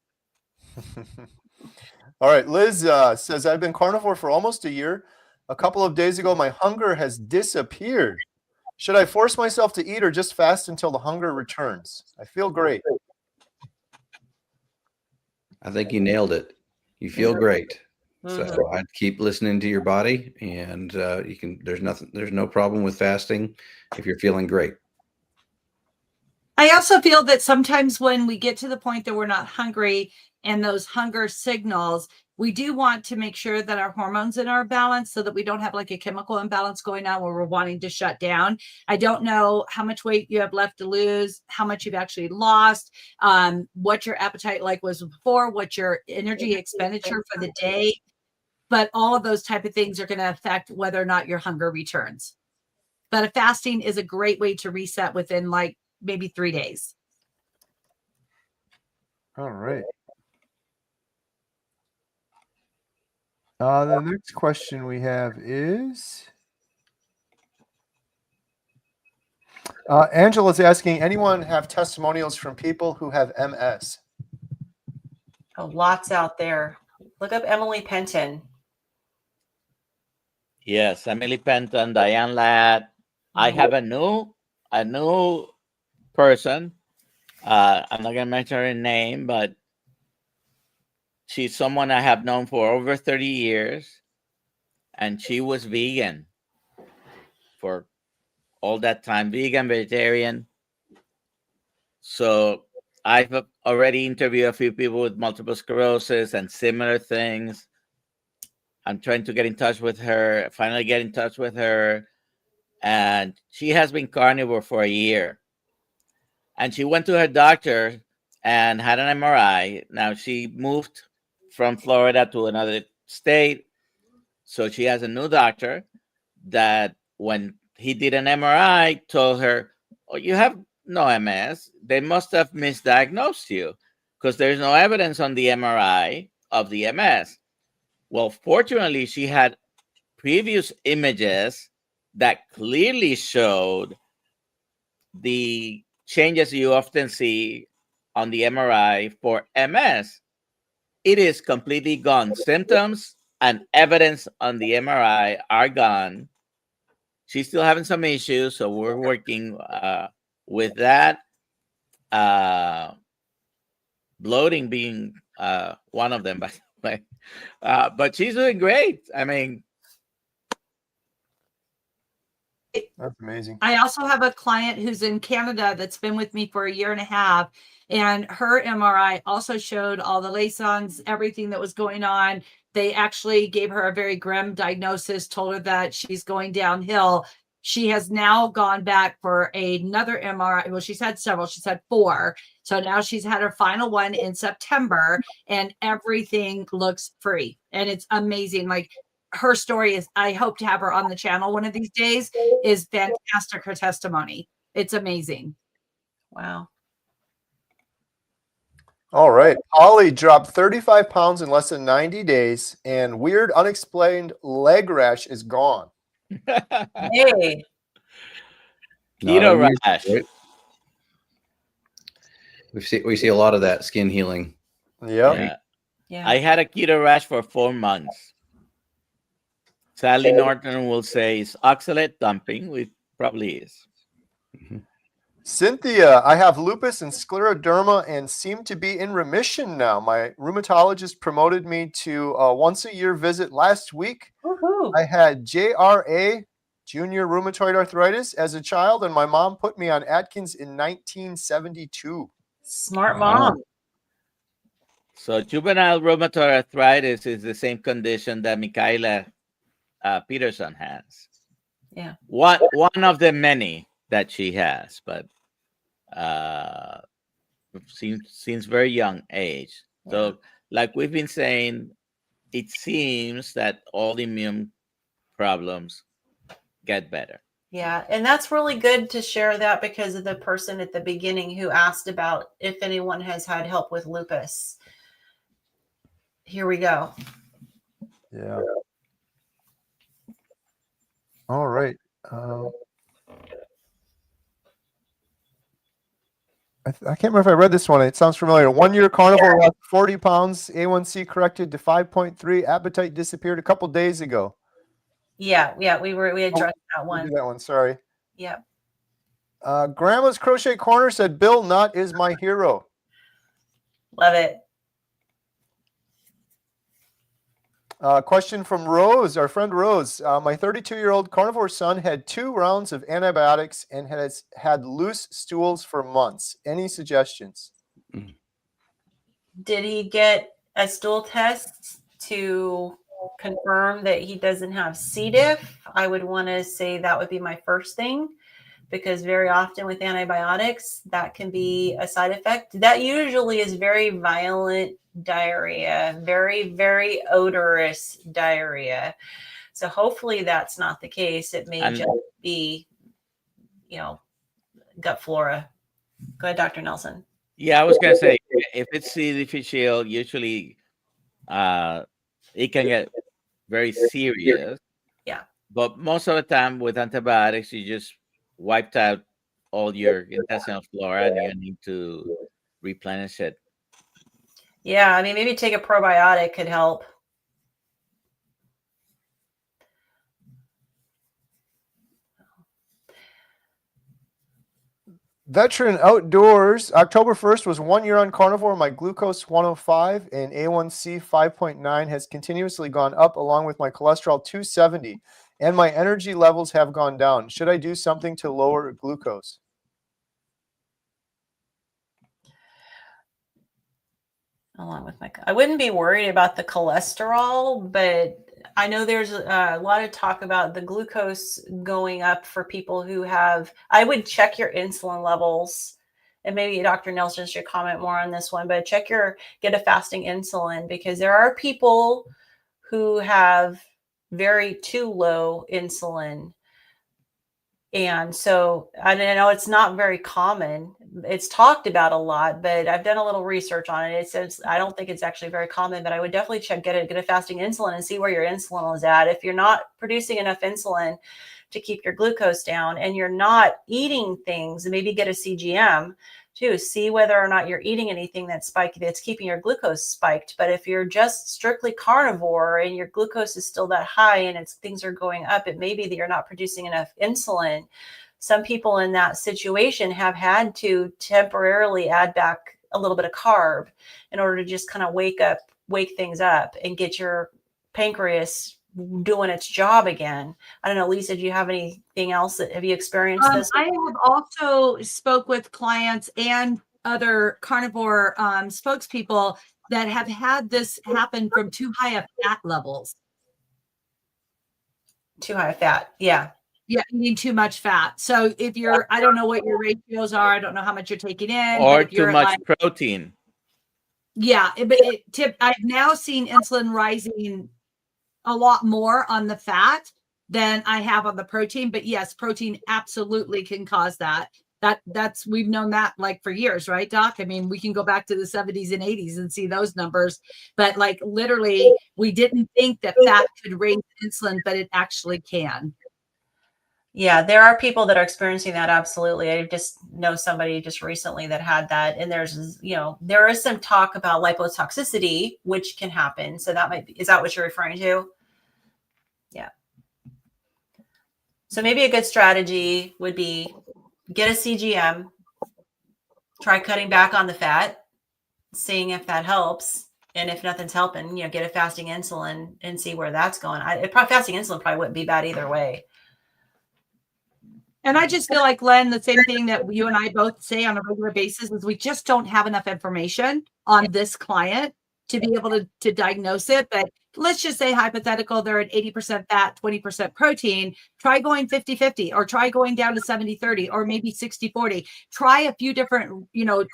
A: All right. Liz says, I've been carnivore for almost a year. A couple of days ago, my hunger has disappeared. Should I force myself to eat or just fast until the hunger returns? I feel great.
D: I think you nailed it. You feel great. So I'd keep listening to your body, and there's no problem with fasting if you're feeling great.
E: I also feel that sometimes when we get to the point that we're not hungry and those hunger signals, we do want to make sure that our hormones are in our balance so that we don't have like a chemical imbalance going on where we're wanting to shut down. I don't know how much weight you have left to lose, how much you've actually lost, what your appetite like was before, what your energy expenditure for the day. But all of those type of things are going to affect whether or not your hunger returns. But a fasting is a great way to reset within like maybe 3 days.
A: All right. The next question we have is Angela's asking, anyone have testimonials from people who have MS?
B: Oh, lots out there. Look up Emily Penton.
C: Yes, Emily Penton, Diane Ladd. I have a new person. I'm not gonna mention her name, but she's someone I have known for over 30 years, and she was vegan for all that time, vegan, vegetarian. So I've already interviewed a few people with multiple sclerosis and similar things. I'm trying to get in touch with her, finally get in touch with her. And she has been carnivore for a year. And she went to her doctor and had an MRI. Now she moved from Florida to another state. So she has a new doctor that when he did an MRI, told her, oh, you have no MS. They must have misdiagnosed you because there's no evidence on the MRI of the MS. Well, fortunately, she had previous images that clearly showed the changes you often see on the MRI for MS. It is completely gone. Symptoms and evidence on the MRI are gone. She's still having some issues, so we're working with that. Bloating being one of them, by the way. But she's doing great. I mean,
A: That's amazing.
E: I also have a client who's in Canada that's been with me for a year and a half, and her MRI also showed all the LASONs, everything that was going on. They actually gave her a very grim diagnosis, told her that she's going downhill. She has now gone back for another MRI. Well, she's had several. She's had 4. So now she's had her final one in September, and everything looks free. And it's amazing. Like, her story is, I hope to have her on the channel one of these days, is fantastic. Her testimony. It's amazing.
B: Wow.
A: All right. Ollie dropped 35 pounds in less than 90 days, and weird unexplained leg rash is gone.
B: Hey.
C: Keto
D: Not
C: rash.
D: unusual, right? We see a lot of that skin healing.
A: Yep.
C: Yeah.
B: Yeah.
C: I had a keto rash for 4 months. Sally Norton will say is oxalate dumping, which probably is.
A: Cynthia, I have lupus and scleroderma and seem to be in remission now. My rheumatologist promoted me to a once a year visit last week.
B: Woohoo.
A: I had JRA, junior rheumatoid arthritis, as a child, and my mom put me on Atkins in 1972.
B: Smart
D: Wow.
B: mom.
C: So juvenile rheumatoid arthritis is the same condition that Michaela Peterson has.
B: Yeah.
C: One of the many that she has, but seems very young age. So, like we've been saying, it seems that all immune problems get better.
B: Yeah, and that's really good to share that because of the person at the beginning who asked about if anyone has had help with lupus. Here we go.
A: Yeah. All right. I can't remember if I read this one. It sounds familiar. 1 year carnivore, lost 40 pounds, A1C corrected to 5.3, appetite disappeared a couple days ago.
B: Yeah, we addressed that
A: We
B: one.
A: did that one, sorry.
B: Yeah.
A: Grandma's Crochet Corner said, Bill Nutt is my hero.
B: Love it.
A: Question from Rose, our friend Rose. My 32-year-old carnivore son had 2 rounds of antibiotics and has had loose stools for months. Any suggestions?
B: Did he get a stool test to confirm that he doesn't have C. diff? I would want to say that would be my first thing, because very often with antibiotics, that can be a side effect. That usually is very violent diarrhea, very, very odorous diarrhea. So hopefully that's not the case. It may just be, gut flora. Go ahead, Dr. Nelson.
C: Yeah, I was gonna say if it's C. difficile, usually it can get very serious.
B: Yeah.
C: But most of the time with antibiotics, you just wiped out all your intestinal flora and you need to replenish it.
B: Yeah, I mean, maybe take a probiotic could help.
A: Veteran Outdoors, October 1st was 1 year on carnivore. My glucose 105 and A1C 5.9 has continuously gone up, along with my cholesterol 270, and my energy levels have gone down. Should I do something to lower glucose?
B: Along with I wouldn't be worried about the cholesterol, but I know there's a lot of talk about the glucose going up for people who have. I would check your insulin levels, and maybe Dr. Nelson should comment more on this one, but get a fasting insulin, because there are people who have very too low insulin. And so I know it's not very common. It's talked about a lot, but I've done a little research on it. It says I don't think it's actually very common, but I would definitely get a fasting insulin and see where your insulin is at. If you're not producing enough insulin to keep your glucose down and you're not eating things, maybe get a CGM too. See whether or not you're eating anything that's keeping your glucose spiked. But if you're just strictly carnivore and your glucose is still that high and things are going up, it may be that you're not producing enough insulin. Some people in that situation have had to temporarily add back a little bit of carb in order to just kind of wake things up and get your pancreas doing its job again. I don't know, Lisa, do you have anything else have you experienced this?
E: I have also spoke with clients and other carnivore spokespeople that have had this happen from too high of fat levels.
B: Too high of fat. Yeah.
E: Yeah, eating too much fat. So if you're, I don't know what your ratios are. I don't know how much you're taking in.
C: Or
E: but if
C: too
E: you're
C: much protein.
E: Yeah, I've now seen insulin rising a lot more on the fat than I have on the protein. But yes, protein absolutely can cause that. That's we've known that like for years, right, Doc? I mean, we can go back to the 70s and 80s and see those numbers. But like literally, we didn't think that fat could raise insulin, but it actually can.
B: Yeah, there are people that are experiencing that. Absolutely. I just know somebody just recently that had that. And there is some talk about lipotoxicity, which can happen. So that might be, is that what you're referring to? Yeah. So maybe a good strategy would be get a CGM, try cutting back on the fat, seeing if that helps. And if nothing's helping, get a fasting insulin and see where that's going. Fasting insulin probably wouldn't be bad either way.
E: And I just feel like, Len, the same thing that you and I both say on a regular basis is we just don't have enough information on this client to be able to diagnose it. But let's just say hypothetical, they're at 80% fat, 20% protein. Try going 50-50 or try going down to 70-30 or maybe 60-40. Try a few different,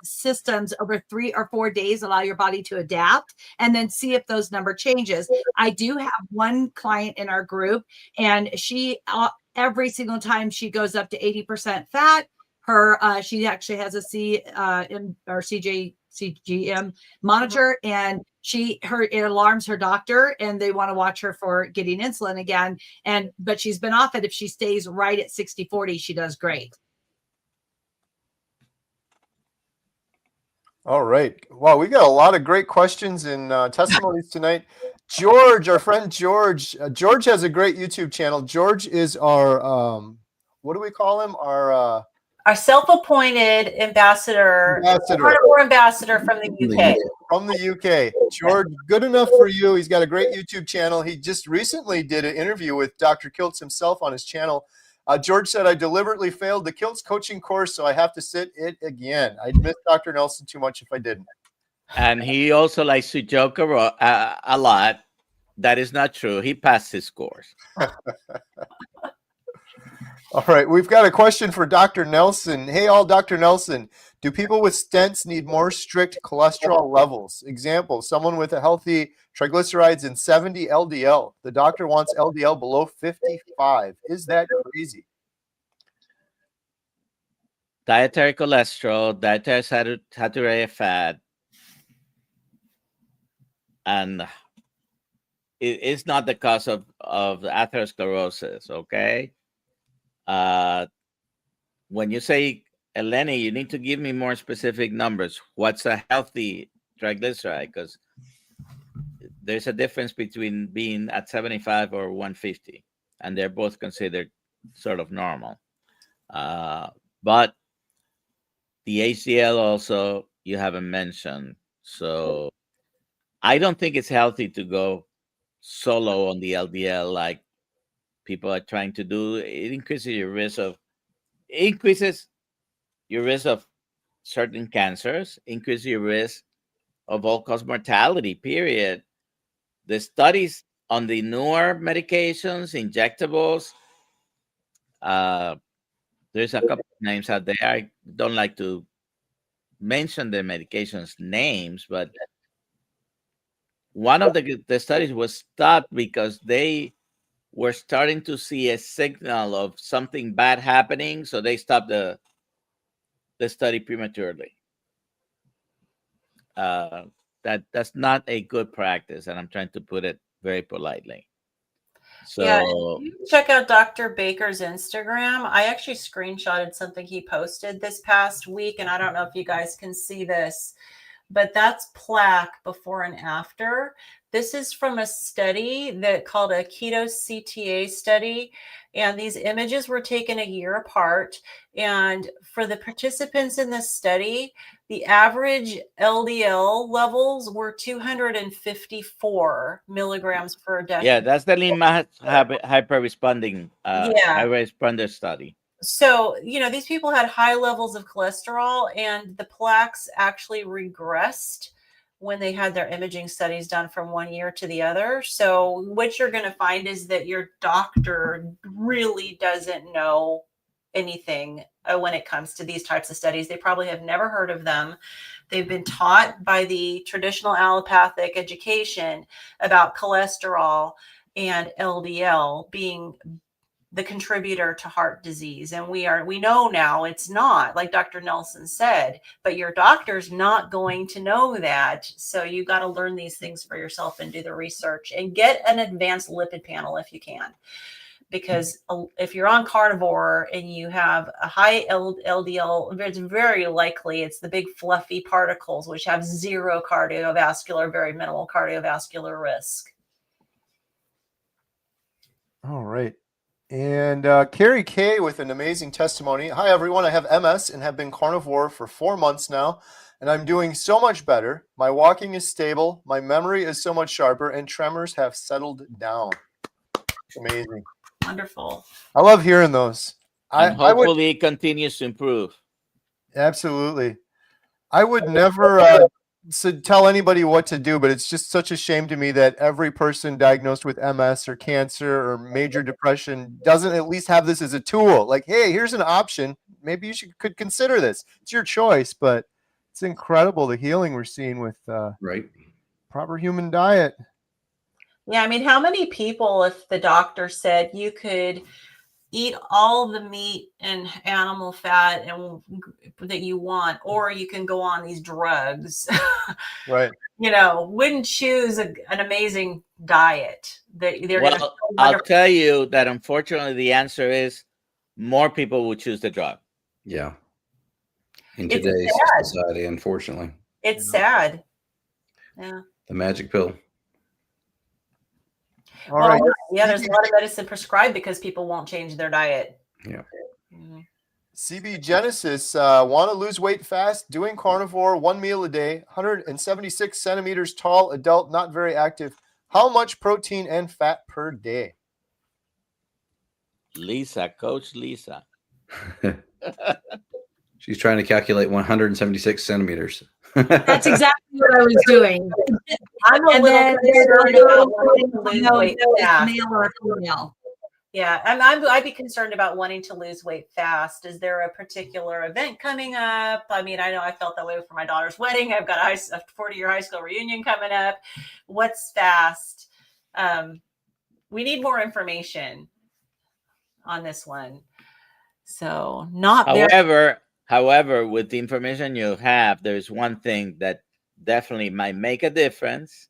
E: systems over 3 or 4 days, allow your body to adapt and then see if those number changes. I do have one client in our group and she, every single time she goes up to 80% fat, she actually has a CGM monitor, and it alarms her doctor, and they want to watch her for getting insulin again. But she's been off it. If she stays right at 60-40, she does great.
A: All right. Wow, we got a lot of great questions and testimonies tonight. George, our friend George. George has a great YouTube channel. George is our what do we call him? Our
B: self-appointed ambassador from the UK.
A: From the UK. George, good enough for you. He's got a great YouTube channel. He just recently did an interview with Dr. Kiltz himself on his channel. George said, I deliberately failed the Kiltz coaching course, so I have to sit it again. I'd miss Dr. Nelson too much if I didn't.
C: And he also likes to joke a lot. That is not true. He passed his course.
A: All right, we've got a question for Dr. Nelson. Hey, Dr. Nelson, do people with stents need more strict cholesterol levels? Example, someone with a healthy triglycerides in 70 LDL. The doctor wants LDL below 55. Is that crazy?
C: Dietary cholesterol, dietary saturated fat, and it is not the cause of the atherosclerosis, okay? When you say, Eleni, you need to give me more specific numbers. What's a healthy triglyceride? Because there's a difference between being at 75 or 150, and they're both considered sort of normal. But the HDL also you haven't mentioned. So I don't think it's healthy to go so low on the LDL like people are trying to do. It increases your risk of certain cancers, increases your risk of all-cause mortality, period. The studies on the newer medications, injectables, there's a couple of names out there. I don't like to mention the medications names, but one of the studies was stopped because they were starting to see a signal of something bad happening, so they stopped the study prematurely. That's not a good practice, and I'm trying to put it very politely. So
B: you can check out Dr. Baker's Instagram. I actually screenshotted something he posted this past week, and I don't know if you guys can see this, but that's plaque before and after. This is from a study called a keto CTA study. And these images were taken a year apart. And for the participants in this study, the average LDL levels were 254 milligrams per deciliter.
C: Yeah, that's the Lima hyper-responder study.
B: So, these people had high levels of cholesterol, and the plaques actually regressed when they had their imaging studies done from one year to the other. So what you're going to find is that your doctor really doesn't know anything when it comes to these types of studies. They probably have never heard of them. They've been taught by the traditional allopathic education about cholesterol and LDL being the contributor to heart disease. And we know now it's not, like Dr. Nelson said, but your doctor's not going to know that. So you got to learn these things for yourself and do the research and get an advanced lipid panel if you can. Because if you're on carnivore and you have a high LDL, it's very likely it's the big fluffy particles, which have very minimal cardiovascular risk.
A: All right. And Carrie K with an amazing testimony. Hi, everyone. I have MS and have been carnivore for 4 months now, and I'm doing so much better. My walking is stable, my memory is so much sharper, and tremors have settled down. Amazing.
B: Wonderful.
A: I love hearing those.
C: And
A: I would
C: hopefully it continues to improve.
A: absolutely. I would never tell anybody what to do, but it's just such a shame to me that every person diagnosed with MS or cancer or major depression doesn't at least have this as a tool. Like, hey, here's an option. Maybe you could consider this. It's your choice, but it's incredible the healing we're seeing with
D: Right.
A: proper human diet.
B: Yeah, I mean, how many people, if the doctor said you could eat all the meat and animal fat and that you want, or you can go on these drugs,
A: Right.
B: wouldn't choose an amazing diet that they're going to
C: Well, I'll tell you that unfortunately the answer is more people would choose the drug.
D: Yeah. In
B: It's
D: today's
B: sad.
D: society, unfortunately,
B: It's sad. Yeah.
D: the magic pill.
A: All right.
B: Yeah, there's a lot of medicine prescribed because people won't change their diet.
D: Yeah.
B: Mhm.
A: CB Genesis, want to lose weight fast, doing carnivore, 1 meal a day, 176 centimeters tall, adult, not very active. How much protein and fat per day?
C: Lisa, Coach Lisa.
D: She's trying to calculate 176 centimeters.
E: That's exactly what I was doing.
B: I'm a
E: And
B: little
E: then
B: concerned about wanting to lose weight fast.
E: male or female.
B: Yeah, I'd be concerned about wanting to lose weight fast. Is there a particular event coming up? I mean, I know I felt that way for my daughter's wedding. I've got a 40-year high school reunion coming up. What's fast? We need more information on this one. So not very.
C: However, with the information you have, there's one thing that definitely might make a difference,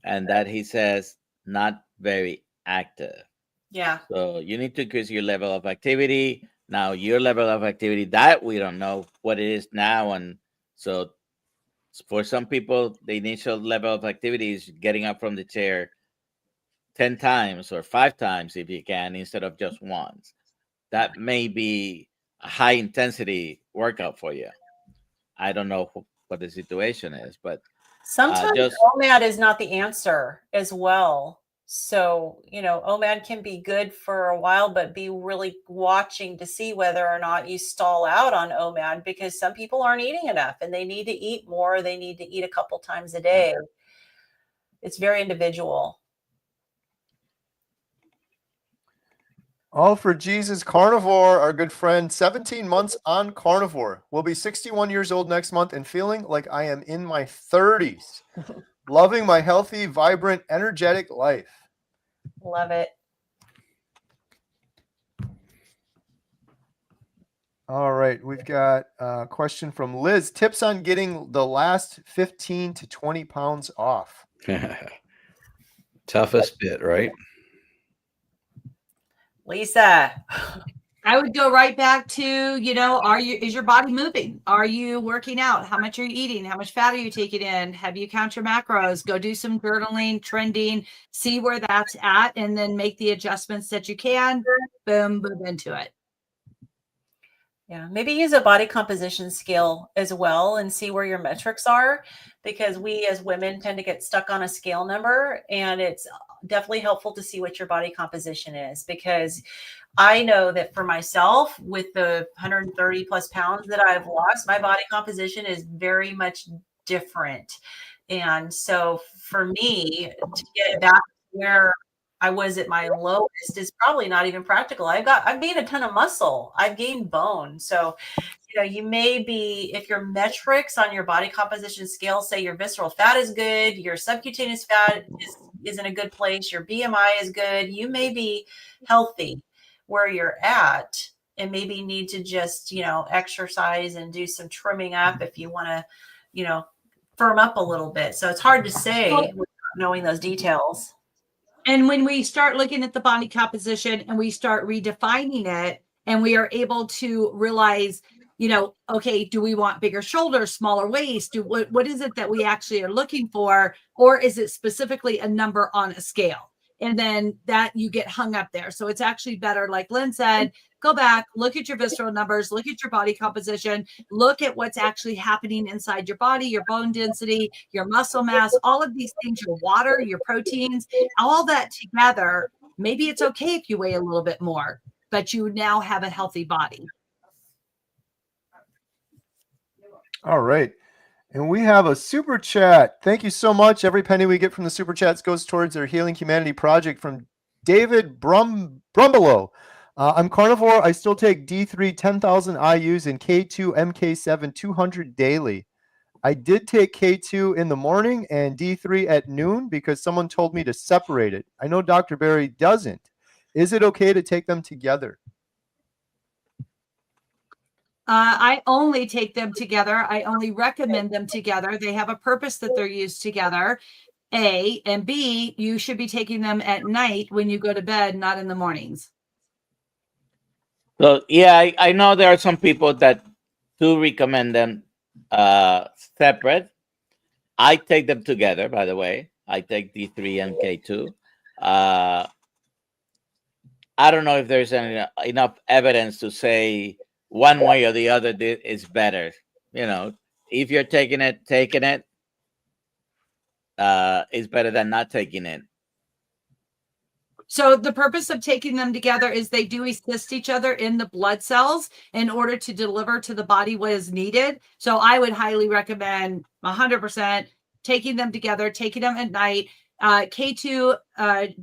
C: and that he says not very active.
B: Yeah.
C: So you need to increase your level of activity. Now, your level of activity, that we don't know what it is now. And so for some people, the initial level of activity is getting up from the chair 10 times or 5 times if you can, instead of just once. That may be a high intensity workout for you. I don't know what the situation is, but
B: Sometimes OMAD is not the answer as well. So, OMAD can be good for a while, but be really watching to see whether or not you stall out on OMAD, because some people aren't eating enough and they need to eat more. They need to eat a couple times a day. It's very individual.
A: All for Jesus Carnivore, our good friend, 17 months on carnivore. Will be 61 years old next month and feeling like I am in my 30s. Loving my healthy, vibrant, energetic life.
B: Love it.
A: All right, we've got a question from Liz. Tips on getting the last 15 to 20 pounds off.
D: Toughest bit, right?
B: Lisa.
E: I would go right back to, is your body moving? Are you working out? How much are you eating? How much fat are you taking in? Have you count your macros? Go do some journaling, trending, see where that's at, and then make the adjustments that you can. Boom, move into it.
B: Yeah, maybe use a body composition scale as well and see where your metrics are, because we as women tend to get stuck on a scale number, and it's definitely helpful to see what your body composition is, because I know that for myself, with the 130 plus pounds that I've lost, my body composition is very much different. And so for me to get back where I was at my lowest is probably not even practical. I've gained a ton of muscle. I've gained bone. So, you may be, if your metrics on your body composition scale say your visceral fat is good, your subcutaneous fat is in a good place, your BMI is good, you may be healthy where you're at, and maybe need to just, exercise and do some trimming up if you want to, firm up a little bit. So it's hard to say without knowing those details.
E: And when we start looking at the body composition and we start redefining it, and we are able to realize, okay, do we want bigger shoulders, smaller waist? What is it that we actually are looking for? Or is it specifically a number on a scale? and then that you get hung up there. So it's actually better, like Lynn said, go back, look at your visceral numbers, look at your body composition, look at what's actually happening inside your body, your bone density, your muscle mass, all of these things, your water, your proteins, all that together. Maybe it's okay if you weigh a little bit more, but you now have a healthy body.
A: All right. And we have a super chat. Thank you so much. Every penny we get from the super chats goes towards their Healing Humanity project from David Brumbelow. I'm carnivore. I still take D3 10,000 IUs and K2 MK7 200 daily. I did take K2 in the morning and D3 at noon because someone told me to separate it. I know Dr. Berry doesn't. Is it okay to take them together?
E: I only take them together. I only recommend them together. They have a purpose that they're used together. A, and B, you should be taking them at night when you go to bed, not in the mornings.
C: So yeah, I know there are some people that do recommend them separate. I take them together, by the way. I take D3 and K2. I don't know if there's enough evidence to say one way or the other is better. You know, if you're taking it is better than not taking it.
E: So the purpose of taking them together is they do assist each other in the blood cells in order to deliver to the body what is needed. So I would highly recommend 100% taking them together, taking them at night. K2, D3,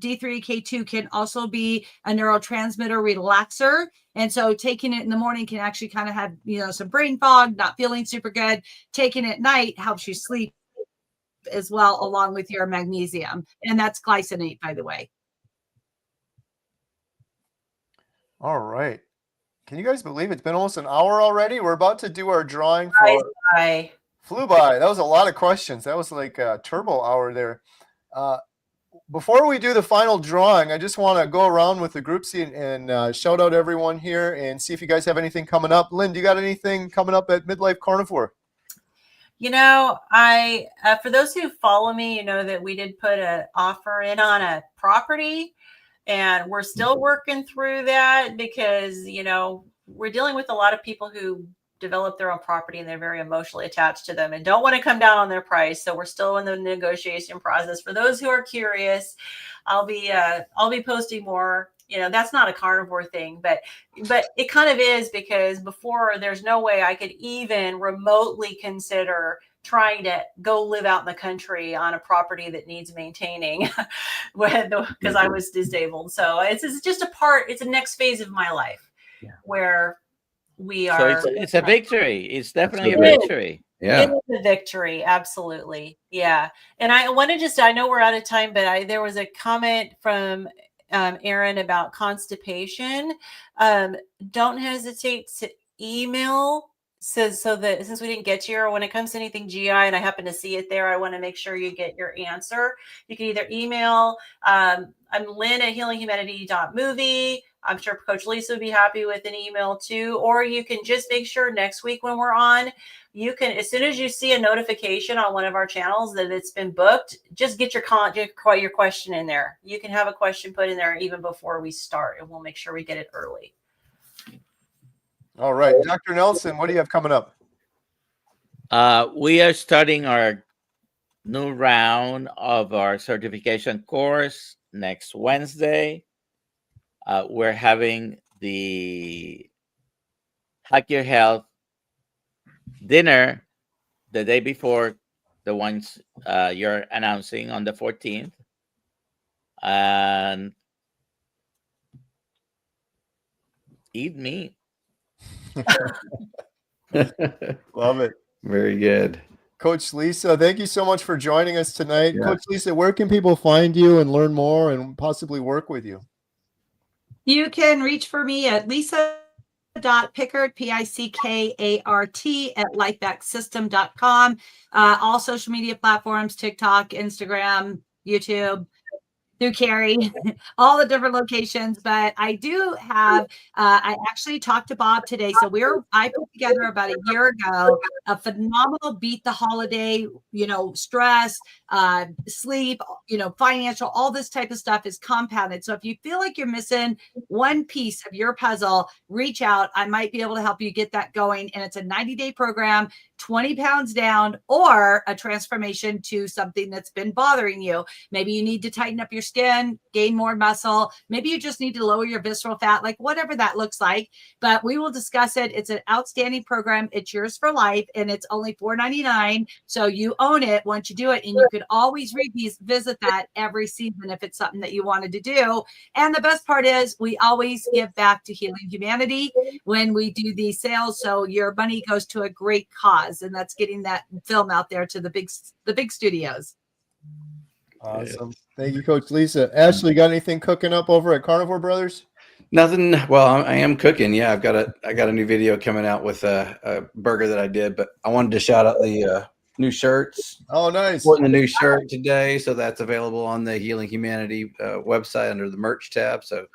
E: K2 can also be a neurotransmitter relaxer. And so taking it in the morning can actually kind of have, some brain fog, not feeling super good. Taking it at night helps you sleep as well, along with your magnesium. And that's glycinate, by the way.
A: All right. Can you guys believe it's been almost an hour already? We're about to do our drawing for Flew by. That was a lot of questions. That was like a turbo hour there. Before we do the final drawing, I just want to go around with the group and shout out everyone here and see if you guys have anything coming up. Lynn, do you got anything coming up at Midlife Carnivore?
B: I for those who follow me, that we did put an offer in on a property. And we're still working through that because, we're dealing with a lot of people who develop their own property and they're very emotionally attached to them and don't want to come down on their price. So we're still in the negotiation process. For those who are curious, I'll be posting more. That's not a carnivore thing, but it kind of is, because before there's no way I could even remotely consider trying to go live out in the country on a property that needs maintaining because I was disabled. So it's just it's a next phase of my life where we are.
C: So it's a victory. It's definitely a victory.
D: Yeah.
B: It is a victory. Absolutely. Yeah. And I know we're out of time, but there was a comment from Aaron about constipation. Don't hesitate to email. So that since we didn't get to you, or when it comes to anything GI and I happen to see it there, I want to make sure you get your answer. You can either email, I'm Lynn at healinghumanity.movie. I'm sure Coach Lisa would be happy with an email too. Or you can just make sure next week when we're on, you can, as soon as you see a notification on one of our channels that it's been booked, just get your question in there. You can have a question put in there even before we start, and we'll make sure we get it early.
A: All right. Dr. Nelson, what do you have coming up?
C: We are starting our new round of our certification course next Wednesday. We're having the Hack Your Health dinner the day before the ones you're announcing on the 14th. And eat meat.
A: Love it.
D: Very good.
A: Coach Lisa, thank you so much for joining us tonight.
D: Yeah.
A: Coach Lisa, where can people find you and learn more and possibly work with you?
E: You can reach for me at lisa.pickard, Pickart, at lifebacksystem.com. All social media platforms, TikTok, Instagram, YouTube, through Carrie, all the different locations. But I do have, I actually talked to Bob today. So I put together about a year ago a phenomenal beat the holiday, stress, sleep, financial, all this type of stuff is compounded. So if you feel like you're missing one piece of your puzzle, reach out. I might be able to help you get that going. And it's a 90-day program, 20 pounds down, or a transformation to something that's been bothering you. Maybe you need to tighten up your skin, gain more muscle. Maybe you just need to lower your visceral fat, like whatever that looks like. But we will discuss it. It's an outstanding program. It's yours for life, and it's only $4.99. So you own it once you do it, and you could always revisit that every season if it's something that you wanted to do. And the best part is we always give back to Healing Humanity when we do these sales. So your money goes to a great cause, and that's getting that film out there to the big studios.
A: Awesome. Thank you, Coach Lisa. Ashley, got anything cooking up over at Carnivore Brothers?
D: Nothing. Well, I am cooking. Yeah, I got a new video coming out with a burger that I did, but I wanted to shout out the new shirts.
A: Oh, nice.
D: Sporting the new shirt today, so that's available on the Healing Humanity website under the merch tab. So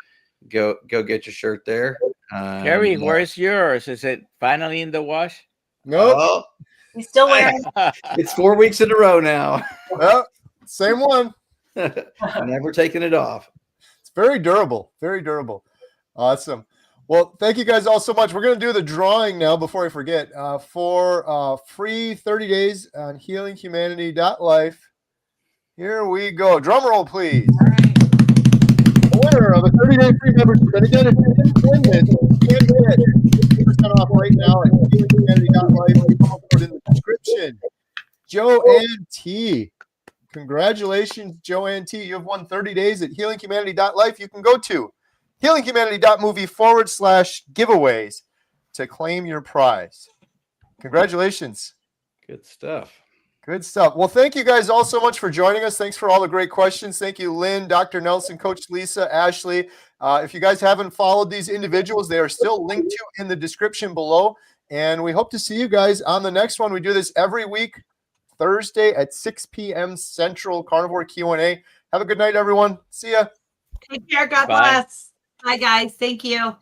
D: go get your shirt there.
C: Gary, where's yours? Is it finally in the wash?
A: Nope.
D: Oh,
B: He's still wearing.
D: it's 4 weeks in a row now.
A: Well, same one.
D: Never taking it off.
A: It's very durable. Very durable. Awesome. Well, thank you guys all so much. We're going to do the drawing now before I forget for free 30 days on healinghumanity.life. Here we go. Drum roll, please. The winner of a 30-day free membership. And again, if you didn't win this, you can get 50% off right now at healinghumanity.life. I'll put it in the description. Joanne T. Congratulations, Joanne T. You have won 30 days at healinghumanity.life. You can go to healinghumanity.movie/giveaways to claim your prize. Congratulations.
D: Good stuff.
A: Good stuff. Well, thank you guys all so much for joining us. Thanks for all the great questions. Thank you, Lynn, Dr. Nelson, Coach Lisa, Ashley. If you guys haven't followed these individuals, they are still linked to in the description below. And we hope to see you guys on the next one. We do this every week, Thursday at 6 p.m. Central, Carnivore Q&A. Have a good night, everyone. See ya.
E: Take care. God
C: Bye.
E: bless. Bye, guys. Thank you.